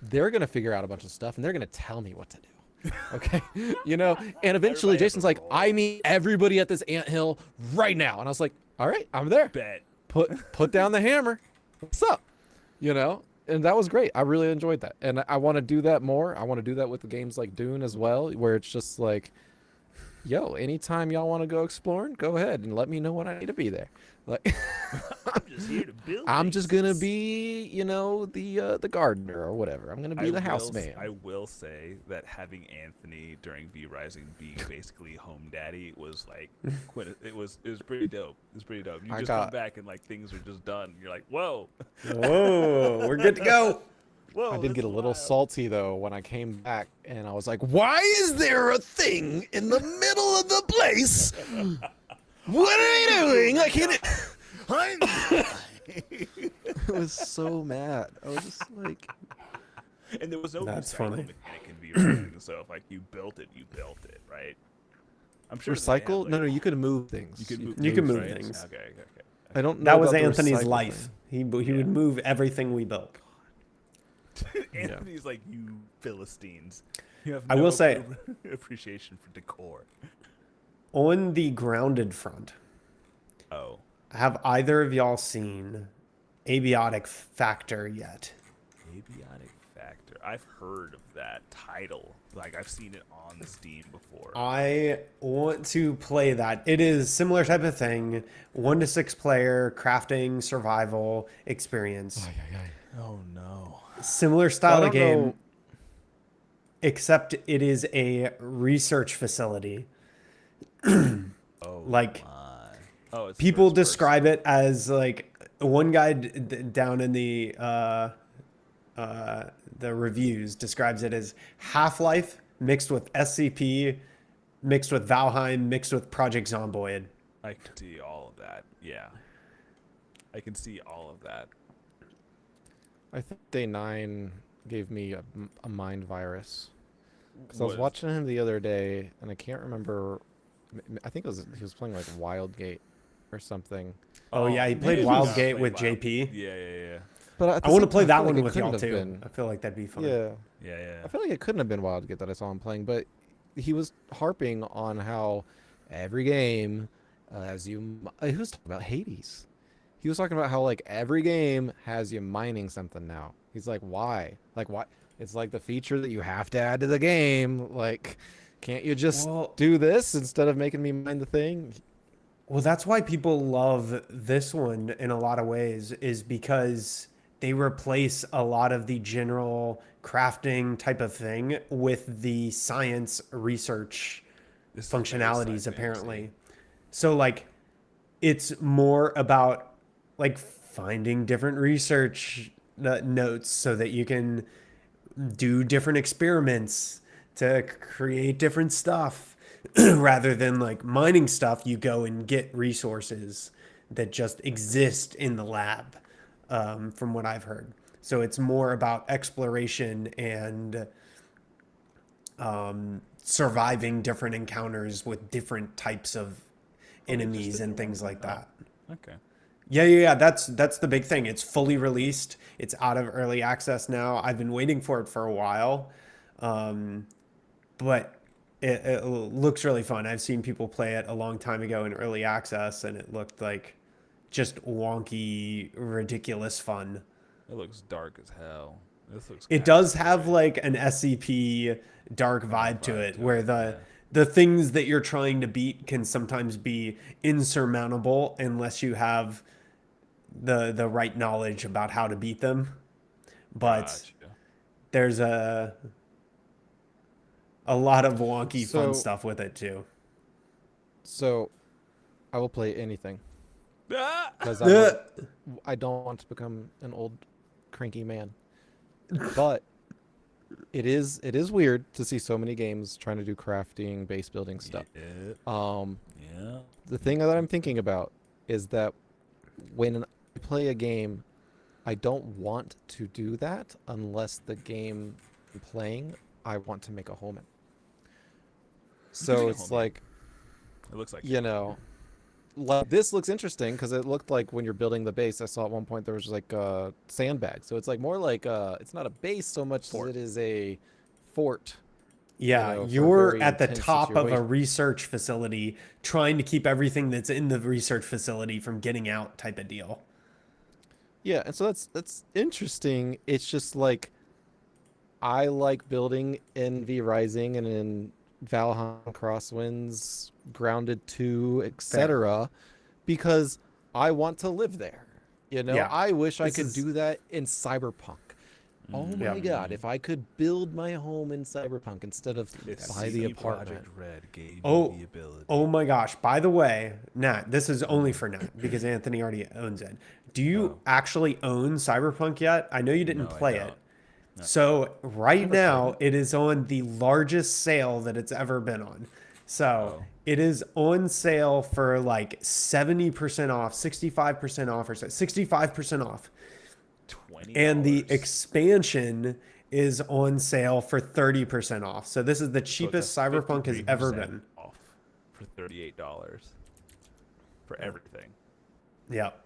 They're gonna figure out a bunch of stuff, and they're gonna tell me what to do. Okay, you know. And eventually, Jason's like, I need everybody at this anthill right now, and I was like, all right, I'm there. Bet. Put down the hammer. What's up? You know. And that was great. I really enjoyed that, and I want to do that more. I want to do that with the games like Dune as well, where it's just like, yo, anytime y'all want to go exploring, go ahead and let me know when I need to be there. Like, I'm just here to build. I'm just gonna things. be, the gardener or whatever. I'm gonna be the houseman. I will say that having Anthony during V Rising being basically home daddy was like it was pretty dope. It was pretty dope. You I just got- come back and like things are just done. You're like, whoa, Whoa, we're good to go. whoa. I did this get a is little wild. salty though when I came back, and I was like, "Why is there a thing in the middle of the place? What are you doing? I can't." I was so mad. I was just like, And there was no That's recycle funny. mechanic in V Rising, so if like you built it, right? I'm sure they had, "Recycle? like, No, you could move things. You could move. You can things, move right? things. Okay. I don't know. That was about the Anthony's recycle life. thing. He Yeah. would move everything we built. Anthony's like, you Philistines. You have I no will say- appreciation for decor. On the grounded front, Oh, have either of y'all seen Abiotic Factor yet? Abiotic Factor. I've heard of that title. Like I've seen it on Steam before. I want to play that. It is similar type of thing, 1 to 6 player crafting survival experience. Oh no. Similar style I of don't game, know. except it is a research facility. Oh, Like, my. Oh, it's people first person. describe it as like one guy down in the reviews describes it as Half-Life mixed with SCP, mixed with Valheim, mixed with Project Zomboid. I can see all of that. Yeah. I can see all of that. I think Day 9 gave me a mind virus. Because I was Was- watching him the other day, and I can't remember. I think he was playing like Wildgate or something. Oh, yeah, he maybe played we Wild gotta Gate play with Wild- JP. Yeah. But at the I want to same play time, that I feel one like it with y'all couldn't have too. been. I feel like that'd be fun. Yeah, Yeah. I feel like it couldn't have been Wildgate that I saw him playing, but he was harping on how every game, he was talking about Hades. He was talking about how like every game has you mining something now. He's like, why? Like, why? It's like the feature that you have to add to the game. Like, can't you just Well- do this instead of making me mine the thing? Well, that's why people love this one in a lot of ways, is because they replace a lot of the general crafting type of thing with the science research This is very functionalities, sci-fantasy. apparently. So, like, it's more about like finding different research notes so that you can do different experiments to create different stuff. Rather than like mining stuff, you go and get resources that just exist in the lab, from what I've heard. So it's more about exploration and surviving different encounters with different types of enemies and things like that. Okay. Yeah. That's the big thing. It's fully released. It's out of early access now. I've been waiting for it for a while, but it looks really fun. I've seen people play it a long time ago in early access, and it looked like just wonky, ridiculous fun. It looks dark as hell. This looks. It does have like an SCP dark vibe to it, where the things that you're trying to beat can sometimes be insurmountable unless you have the right knowledge about how to beat them. But Gotcha. there's a lot of wonky fun So- stuff with it too. So, I will play anything Ah! because I don't want to become an old cranky man. But it is weird to see so many games trying to do crafting, base building stuff. Yeah. Yeah. The thing that I'm thinking about is that when I play a game, I don't want to do that unless the game I'm playing I want to make a home in. So make a it's home in. like, It looks like. like this looks interesting because it looked like when you're building the base, I saw at one point there was like a sandbag. So it's like more like it's not a base so much Fort. as it is a fort. Yeah, for a you're very at the intense top of a situation. research facility trying to keep everything that's in the research facility from getting out type of deal. Yeah, and so that's interesting. It's just like I like building in V Rising and in Valheim, Crosswinds, Grounded 2, Fair. etc. because I want to live there. You know, Yeah. I wish I This could is do that in Cyberpunk. Oh my Yep. god, if I could build my home in Cyberpunk instead of This buy the CD apartment. Project Red gave you Oh, the ability. oh my gosh. By the way, Nat, this is only for Nat because Anthony already owns it. Do you Oh. actually own Cyberpunk yet? I know you didn't No, I play it. don't. No. So right Never played now it. it is on the largest sale that it's ever been on. So Oh. it is on sale for like 70% off, 65% off, or so, 65% off. $20. And the expansion is on sale for 30% off. So this is the So it's cheapest a Cyberpunk has ever 53% been. off for $38 for everything. Yep.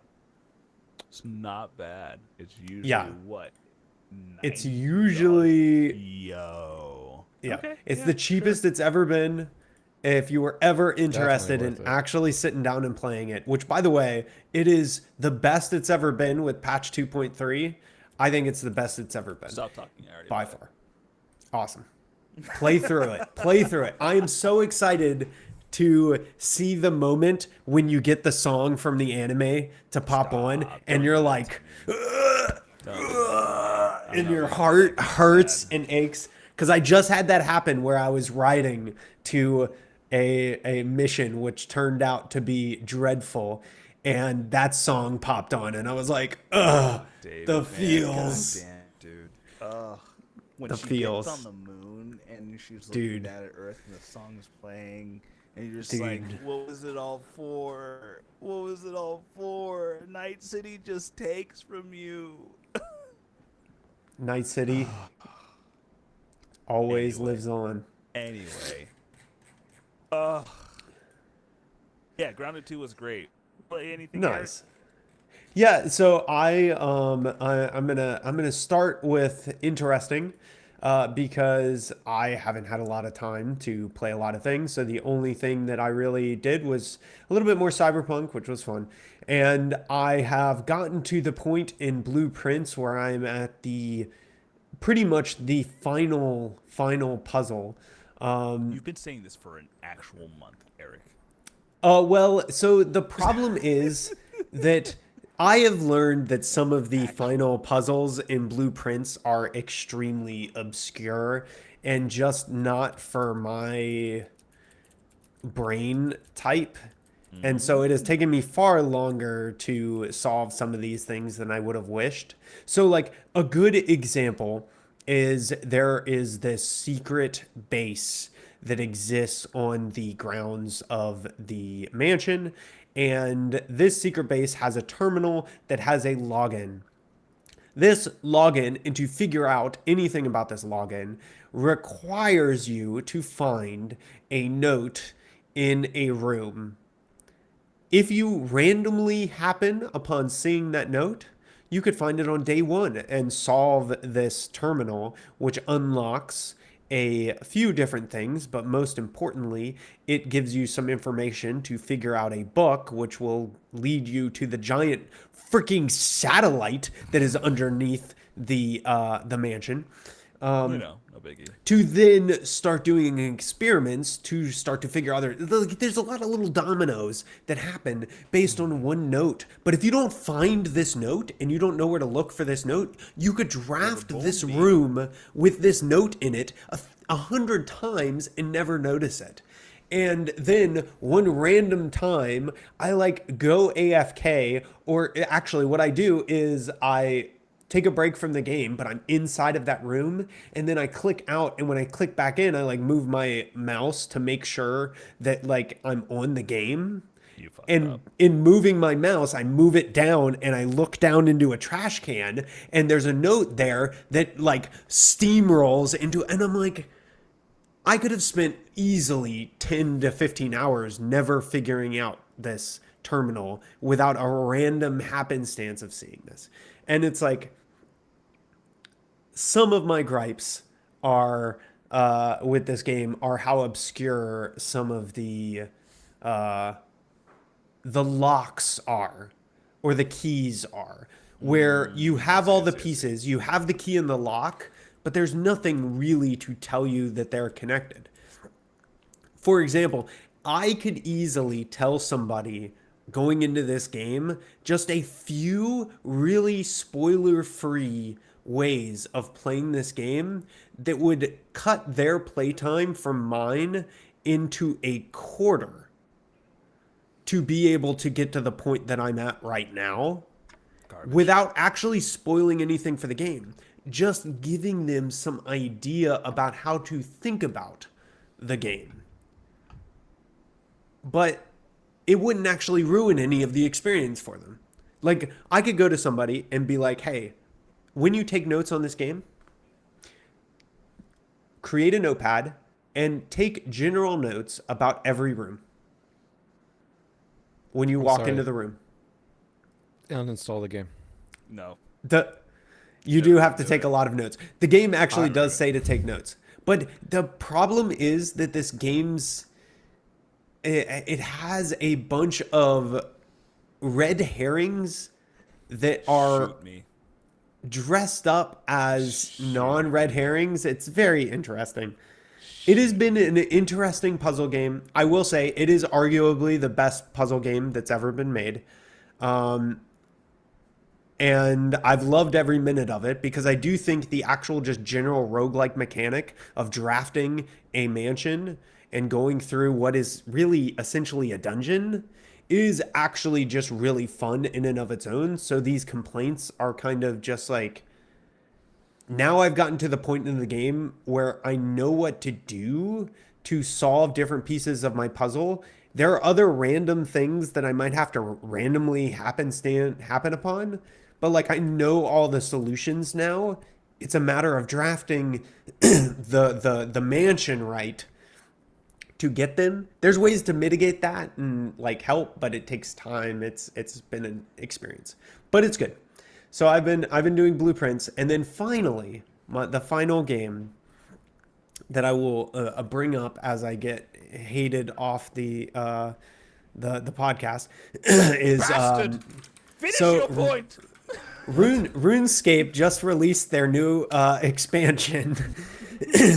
It's not bad. It's usually Yeah. what? It's $90? usually Yo. Yeah. Okay, It's yeah, the cheapest it's ever been. If you were ever interested in worth it. actually sitting down and playing it, which by the way, it is the best it's ever been with patch 2.3. I think it's the best it's ever been Stop talking. I already by bought it. far. Awesome. Play through it. Play through it. I am so excited to see the moment when you get the song from the anime to pop on Stop. and Don't you're do that like, to me. Don't do that. I and know your it's heart bad. hurts and aches. Because I just had that happen where I was riding to a mission which turned out to be dreadful, and that song popped on, and I was like, ugh, David, the man, feels. goddamn, dude. Ugh. When The she feels. gets on the moon and she's looking Dude. down at Earth and the song's playing, and you're just Dude. like, what was it all for? What was it all for? Night City just takes from you. Night City always Anyway. lives on. Anyway. Ugh. Yeah, Grounded 2 was great. Play anything Eric? Nice. Yeah, so I'm gonna start with interesting, because I haven't had a lot of time to play a lot of things. So the only thing that I really did was a little bit more Cyberpunk, which was fun, and I have gotten to the point in Blueprints where I'm at the pretty much the final puzzle. You've been saying this for an actual month, Eric. Well, so the problem is that I have learned that some of the final puzzles in Blueprints are extremely obscure and just not for my brain type. And so it has taken me far longer to solve some of these things than I would have wished. So, like, a good example is there is this secret base that exists on the grounds of the mansion. And this secret base has a terminal that has a login. This login, and to figure out anything about this login, requires you to find a note in a room. If you randomly happen upon seeing that note, you could find it on day one and solve this terminal, which unlocks a few different things, but most importantly, it gives you some information to figure out a book, which will lead you to the giant freaking satellite that is underneath the mansion. No biggie. To then start doing experiments to start to figure out there's a lot of little dominoes that happen based on one note. But if you don't find this note and you don't know where to look for this note, you could draft this room with this note in it 100 times and never notice it. And then one random time, I like go AFK, or actually what I do is I take a break from the game, but I'm inside of that room, and then I click out, and when I click back in, I like move my mouse to make sure that like I'm on the game. You fucked And up. in moving my mouse, I move it down and I look down into a trash can, and there's a note there that like steamrolls into, and I'm like, I could have spent easily 10 to 15 hours never figuring out this terminal without a random happenstance of seeing this. And it's like, some of my gripes are with this game are how obscure some of uh, the locks are, or the keys are, where you have all the pieces, you have the key in the lock, but there's nothing really to tell you that they're connected. For example, I could easily tell somebody going into this game just a few really spoiler free ways of playing this game that would cut their playtime from mine into a quarter to be able to get to the point that I'm at right now Garbage. without actually spoiling anything for the game. Just giving them some idea about how to think about the game. But it wouldn't actually ruin any of the experience for them. Like, I could go to somebody and be like, hey, when you take notes on this game, create a notepad and take general notes about every room when you walk sorry. into the room. Uninstall the game. No. You do have to take a lot of notes. The game actually does Right. say to take notes. But the problem is that this game's it has a bunch of red herrings that are Shoot me. dressed up as non-red herrings. It's very interesting. It has been an interesting puzzle game. I will say it is arguably the best puzzle game that's ever been made. And I've loved every minute of it because I do think the actual just general roguelike mechanic of drafting a mansion and going through what is really essentially a dungeon is actually just really fun in and of its own. So these complaints are kind of just like, now I've gotten to the point in the game where I know what to do to solve different pieces of my puzzle. There are other random things that I might have to randomly happen upon, but like I know all the solutions now. It's a matter of drafting the mansion right to get them. There's ways to mitigate that and like help, but it takes time. It's been an experience, but it's good. So I've been doing blueprints, and then finally, the final game that I will bring up as I get hated off the podcast is Bastard! Finish so your point. RuneScape just released their new expansion.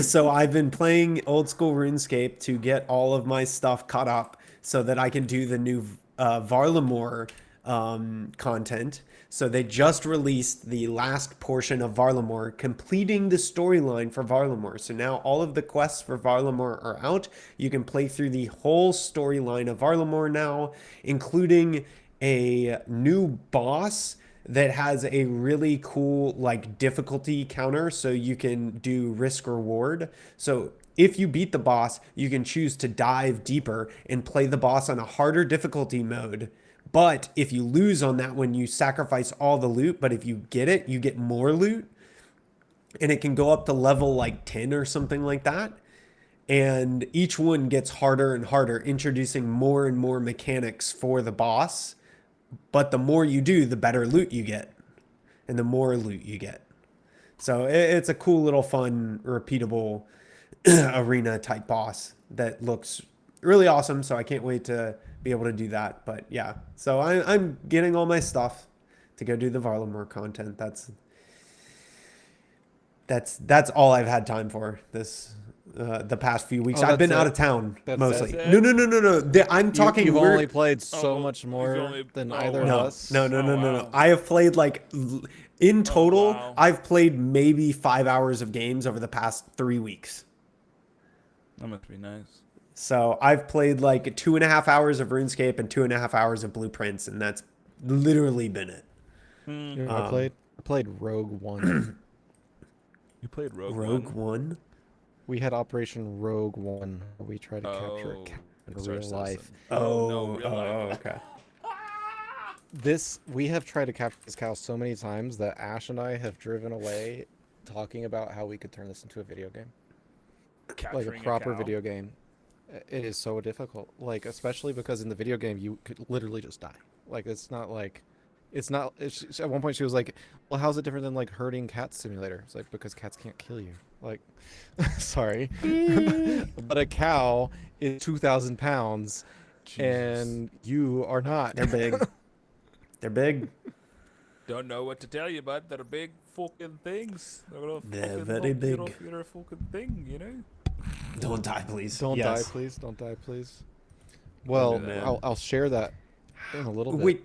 So I've been playing old school RuneScape to get all of my stuff caught up so that I can do the new Varlamore content. So they just released the last portion of Varlamore, completing the storyline for Varlamore. So now all of the quests for Varlamore are out. You can play through the whole storyline of Varlamore now, including a new boss that has a really cool like difficulty counter, so you can do risk reward. So if you beat the boss, you can choose to dive deeper and play the boss on a harder difficulty mode. But if you lose on that one, you sacrifice all the loot. But if you get it, you get more loot. And it can go up to level like 10 or something like that. And each one gets harder and harder, introducing more and more mechanics for the boss. But the more you do, the better loot you get. And the more loot you get. So it's a cool little fun, repeatable arena type boss that looks really awesome. So I can't wait to be able to do that. But yeah, so I'm getting all my stuff to go do the Varlamore content. That's all I've had time for this the past few weeks. Oh, I've been that's out it? of town That's mostly. it? No. I'm talking. You've we're- only played so Oh, much you've more only- than oh, either no, of us. no. wow. I have played like in total. wow. I've played maybe 5 hours of games over the past 3 weeks. That must be nice. So I've played like 2.5 hours of RuneScape and 2.5 hours of Blueprints, and that's literally been it. You know what I played Rogue One. You played Rogue Rogue One? One. We had Operation Rogue One, where we tried to capture a Oh, cat in Star real life. Citizen. Oh, no, real life. okay. We have tried to capture this cow so many times that Ash and I have driven away talking about how we could turn this into a video game. Like Capturing a proper cow? video game. It is so difficult. Like, especially because in the video game, you could literally just die. Like, it's not like... at one point she was like, well, how's it different than like herding cat simulator? It's like, because cats can't kill you. Like, sorry. But a cow is 2,000 pounds and you are not. They're big. They're big. Don't know what to tell you, bud. They're big fucking things. They're very big. You're a fucking thing, you know? Don't die, please. Don't Yes. die, please. Don't die, please. Oh Well, man. I'll share that in a little bit. Wait,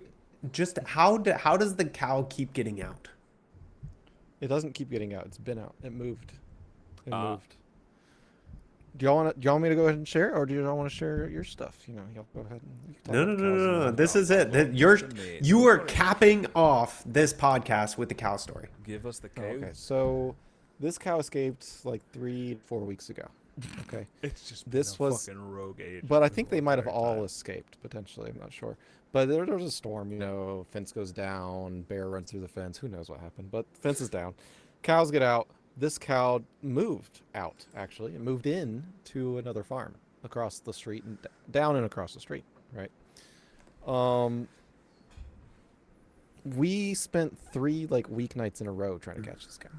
just how does the cow keep getting out? It doesn't keep getting out. It's been out. It moved. It Ah. moved. Do y'all want me to go ahead and share, or do y'all want to share your stuff? Y'all go ahead and you can talk No, about no, the no, cows no, and no. the- This is it. Well, You are capping off this podcast with the cow story. Give us the Oh, cow. okay, so this cow escaped like 3-4 weeks ago. Okay, It's just This been a was- fucking rogue age. but I this think whole they might have entire all time. escaped potentially. I'm not sure. But there was a storm. Fence goes down. Bear runs through the fence. Who knows what happened? But fence is down. Cows get out. This cow moved out. Actually, it moved in to another farm across the street and down and across the street. Right. We spent 3 weeknights in a row trying to catch this cow.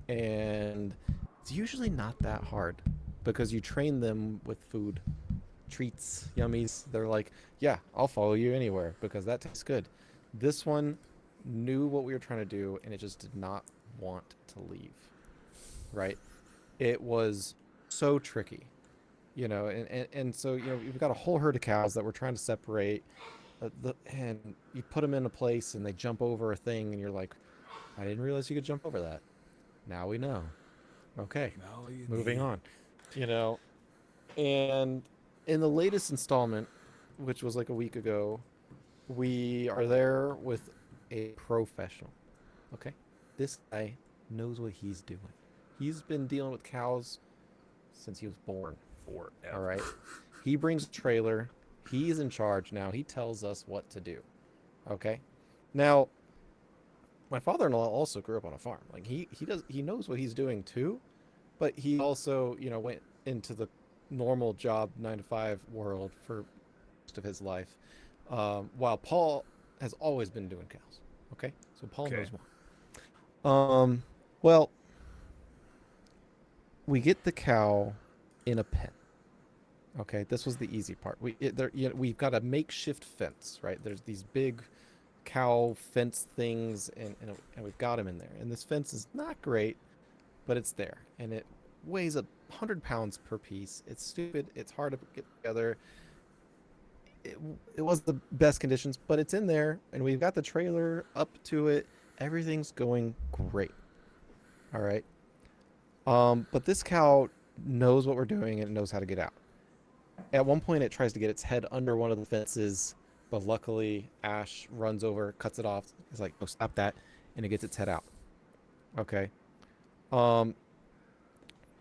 And it's usually not that hard because you train them with food, treats, yummies. They're like, yeah, I'll follow you anywhere because that tastes good. This one knew what we were trying to do and it just did not want to leave. Right? It was so tricky. And so we've got a whole herd of cows that we're trying to separate. And you put them in a place and they jump over a thing and you're like, I didn't realize you could jump over that. Now we know. Okay, No, you moving need- on. And in the latest installment, which was like a week ago, we are there with a professional. Okay, this guy knows what he's doing. He's been dealing with cows since he was born. Forever. All right. He brings a trailer. He's in charge now. He tells us what to do. Okay. Now, my father-in-law also grew up on a farm. Like he knows what he's doing too, but he also, went into the normal job 9 to 5 world for most of his life. While Paul has always been doing cows. Okay. So Paul Okay. knows more. Well, we get the cow in a pen. Okay, this was the easy part. We've got a makeshift fence, right? There's these big cow fence things, and we've got him in there. And this fence is not great, but it's there, and it weighs 100 pounds per piece. It's stupid. It's hard to get together. It was the best conditions, but it's in there, and we've got the trailer up to it. Everything's going great. All right. But this cow knows what we're doing and it knows how to get out. At one point, it tries to get its head under one of the fences, but luckily, Ash runs over, cuts it off. He's like, "No, stop that!" and it gets its head out. Okay.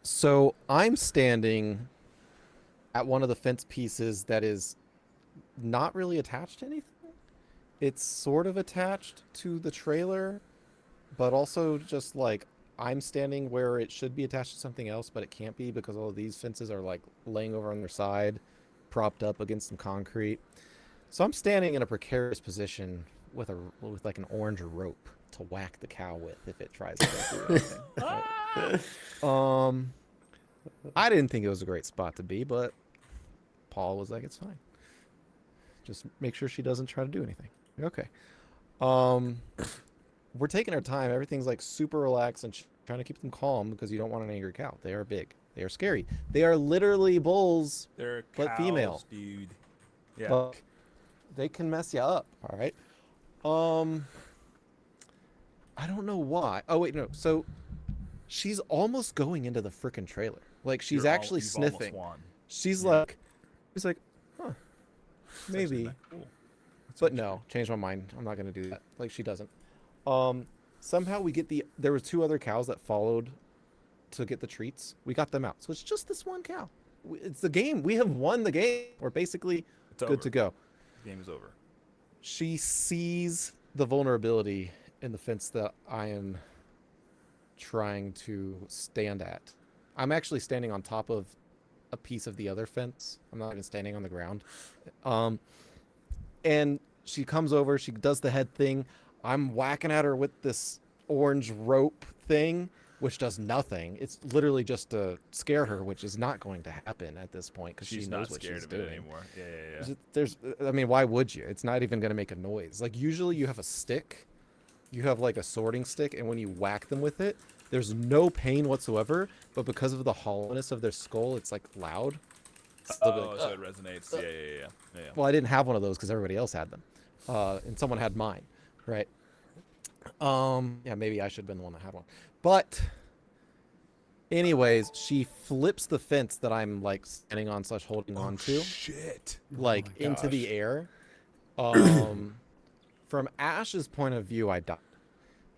So I'm standing at one of the fence pieces that is not really attached to anything. It's sort of attached to the trailer, but also just like I'm standing where it should be attached to something else, but it can't be because all of these fences are like laying over on their side, propped up against some concrete. So I'm standing in a precarious position with like an orange rope to whack the cow with if it tries to go through anything. Right? I didn't think it was a great spot to be, but Paul was like, "It's fine. Just make sure she doesn't try to do anything." Okay. We're taking our time. Everything's like super relaxed and trying to keep them calm because you don't want an angry cow. They are big. They are scary. They are literally bulls, They're but cows, female. dude. Yeah. but they can mess you up. All right. I don't know why. Oh wait, no. So she's almost going into the frickin' trailer. Like she's actually You've almost sniffing. won. She's Yeah. like, huh? It's actually Maybe. not cool. That's But interesting. no, changed my mind. I'm not gonna do that. Like she doesn't. Somehow we get there were 2 other cows that followed to get the treats. We got them out. So it's just this one cow. It's the game. We have won the game. We're basically It's good over. to go. The game is over. She sees the vulnerability in the fence that I am trying to stand at. I'm actually standing on top of a piece of the other fence. I'm not even standing on the ground. And she comes over, she does the head thing. I'm whacking at her with this orange rope thing, which does nothing. It's literally just to scare her, which is not going to happen at this point because she She's knows not what scared she's of it doing. anymore. Yeah. I mean, why would you? It's not even going to make a noise. Like usually you have a stick, you have like a sorting stick, and when you whack them with it, There's no pain whatsoever, but because of the hollowness of their skull, it's like loud. So they'll be Oh, like, so it resonates. Yeah. well, I didn't have one of those because everybody else had them, and someone had mine, right? Yeah, maybe I should have been the one that had one. But anyways, she flips the fence that I'm like standing on / holding on to, Shit. like my into the gosh. air. From Ash's point of view, I died,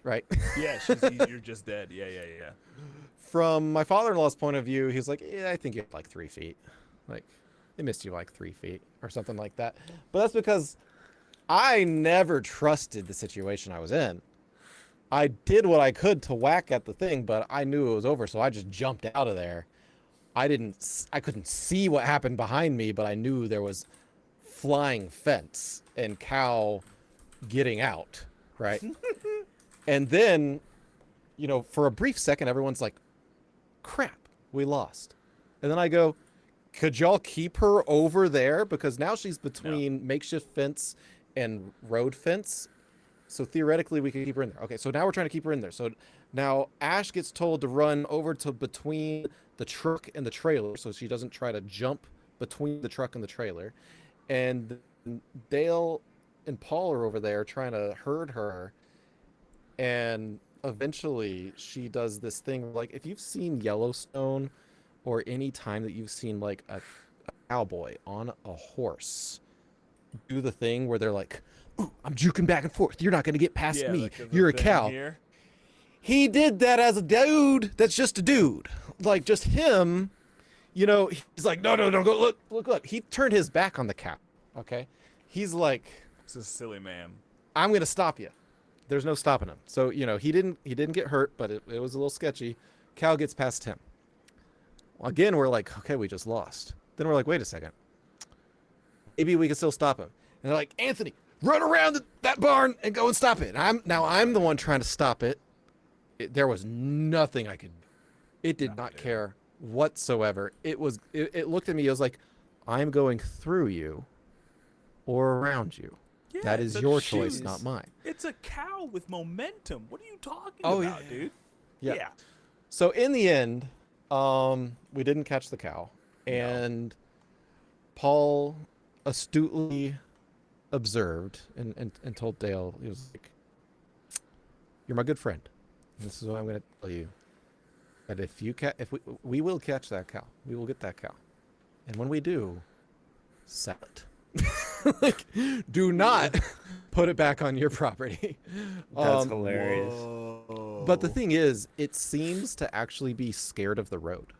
right? Yeah, you're just dead. Yeah. From my father-in-law's point of view, he's like, yeah, I think you're like 3 feet. Like, they missed you like 3 feet or something like that. But that's because I never trusted the situation I was in. I did what I could to whack at the thing, but I knew it was over, so I just jumped out of there. I couldn't see what happened behind me, but I knew there was flying fence and cow getting out, right? And then, for a brief second, everyone's like, crap, we lost. And then I go, could y'all keep her over there? Because now she's between makeshift fence and road fence. So theoretically, we could keep her in there. Okay, so now we're trying to keep her in there. So now Ash gets told to run over to between the truck and the trailer so she doesn't try to jump between the truck and the trailer. And Dale and Paul are over there trying to herd her. And eventually she does this thing, like if you've seen Yellowstone or any time that you've seen like a cowboy on a horse do the thing where they're like, ooh, I'm juking back and forth. You're not going to get past me. Like You're a cow. Here. He did that as a dude. That's just a dude. Like just him, he's like, no, go look. He turned his back on the cow. Okay. He's like, This is silly, man. I'm going to stop you. There's no stopping him. So, he didn't get hurt, but it was a little sketchy. Cow gets past him. Well, again, we're like, okay, we just lost. Then we're like, wait a second. Maybe we can still stop him. And they're like, Anthony, run around that barn and go and stop it. And I'm the one trying to stop it. There was nothing I could do. It did not care whatsoever. It looked at me. It was like, I'm going through you or around you. Yeah, that is but your jeez. choice, not mine. It's a cow with momentum. What are you talking Oh, about, yeah. dude? Yeah. So in the end, we didn't catch the cow, and Paul astutely observed and told Dale, he was like, "You're my good friend. This is what I'm going to tell you. That if we will catch that cow, we will get that cow, and when we do, sell it. Like, do not put it back on your property." That's hilarious. Whoa. But the thing is, it seems to actually be scared of the road.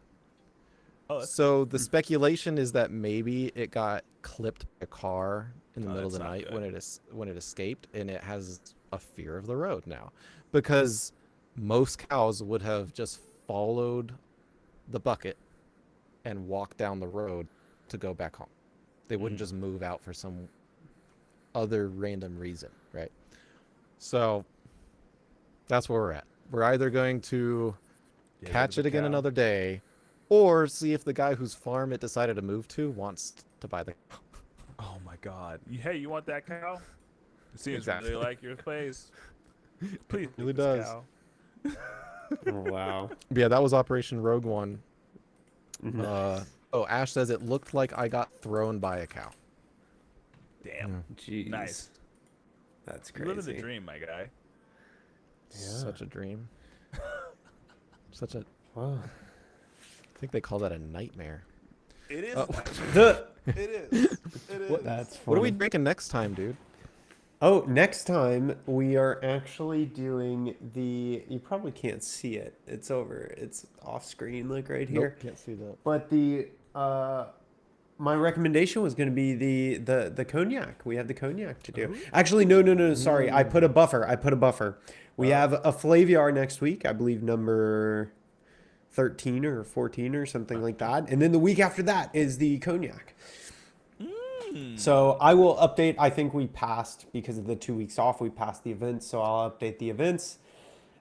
Oh, that's So the speculation is that maybe it got clipped by a car in the Oh, middle of the that's not night good. when it escaped, and it has a fear of the road now, because most cows would have just followed the bucket and walked down the road to go back home. They wouldn't just move out for some other random reason, right? So that's where we're at. We're either going to Yeah, catch get it the again cow. another day, or see if the guy whose farm it decided to move to wants to buy the cow. Oh my God. Hey, you want that cow? It seems Exactly. really like your place. Please, really get this does. cow. Oh, wow. But yeah, that was Operation Rogue One. Mhm. Ash says it looked like I got thrown by a cow. Damn. Jeez. Nice. That's You live in crazy. the dream, my guy. Such a dream. Such a. Wow. I think they call that a nightmare. It is. Oh. It is. It is. That's funny. What are we drinking next time, dude? Oh, next time we are actually doing the. You probably can't see it. It's over. It's off screen, like right here. Nope, can't see that. But my recommendation was going to be the cognac. We have the cognac to do. Actually, no. Sorry, I put a buffer. We have a Flaviar next week. I believe number 13 or 14 or something like that. And then the week after that is the cognac. So I will update. I think we passed because of the 2 weeks off. We passed the events, so I'll update the events.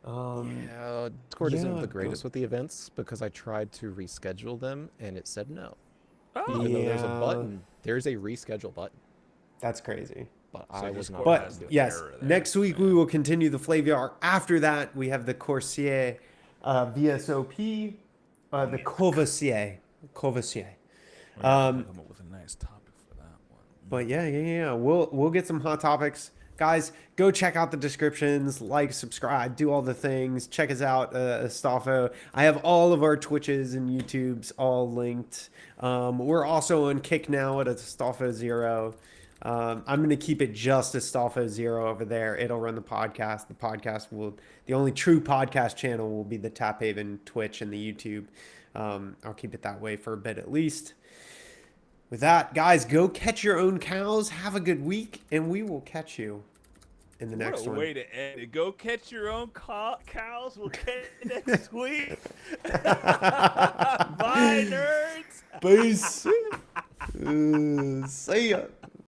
Yeah, Discord isn't yeah, the greatest with the events because I tried to reschedule them and it said no. Oh, Even though there's a Yeah. button, there's a reschedule button, That's crazy. but So I was not. Discord able But to do it. yes, error there. next week we will continue the Flaviar. After that, we have the Corsair VSOP, the Courvoisier. Courvoisier. We're gonna come up with a nice topic for that one. But yeah. We'll get some hot topics. Guys, go check out the descriptions, like, subscribe, do all the things. Check us out, Astolfo. I have all of our Twitches and YouTubes all linked. We're also on Kick now at Astolfo Zero. I'm going to keep it just Astolfo Zero over there. It'll run the podcast. The only true podcast channel will be the Taphaven Twitch and the YouTube. I'll keep it that way for a bit at least. With that, guys, go catch your own cows. Have a good week, and we will catch you in the next What a one. way to end it. Go catch your own cows. We'll catch you next week. Bye, nerds. Peace. See ya.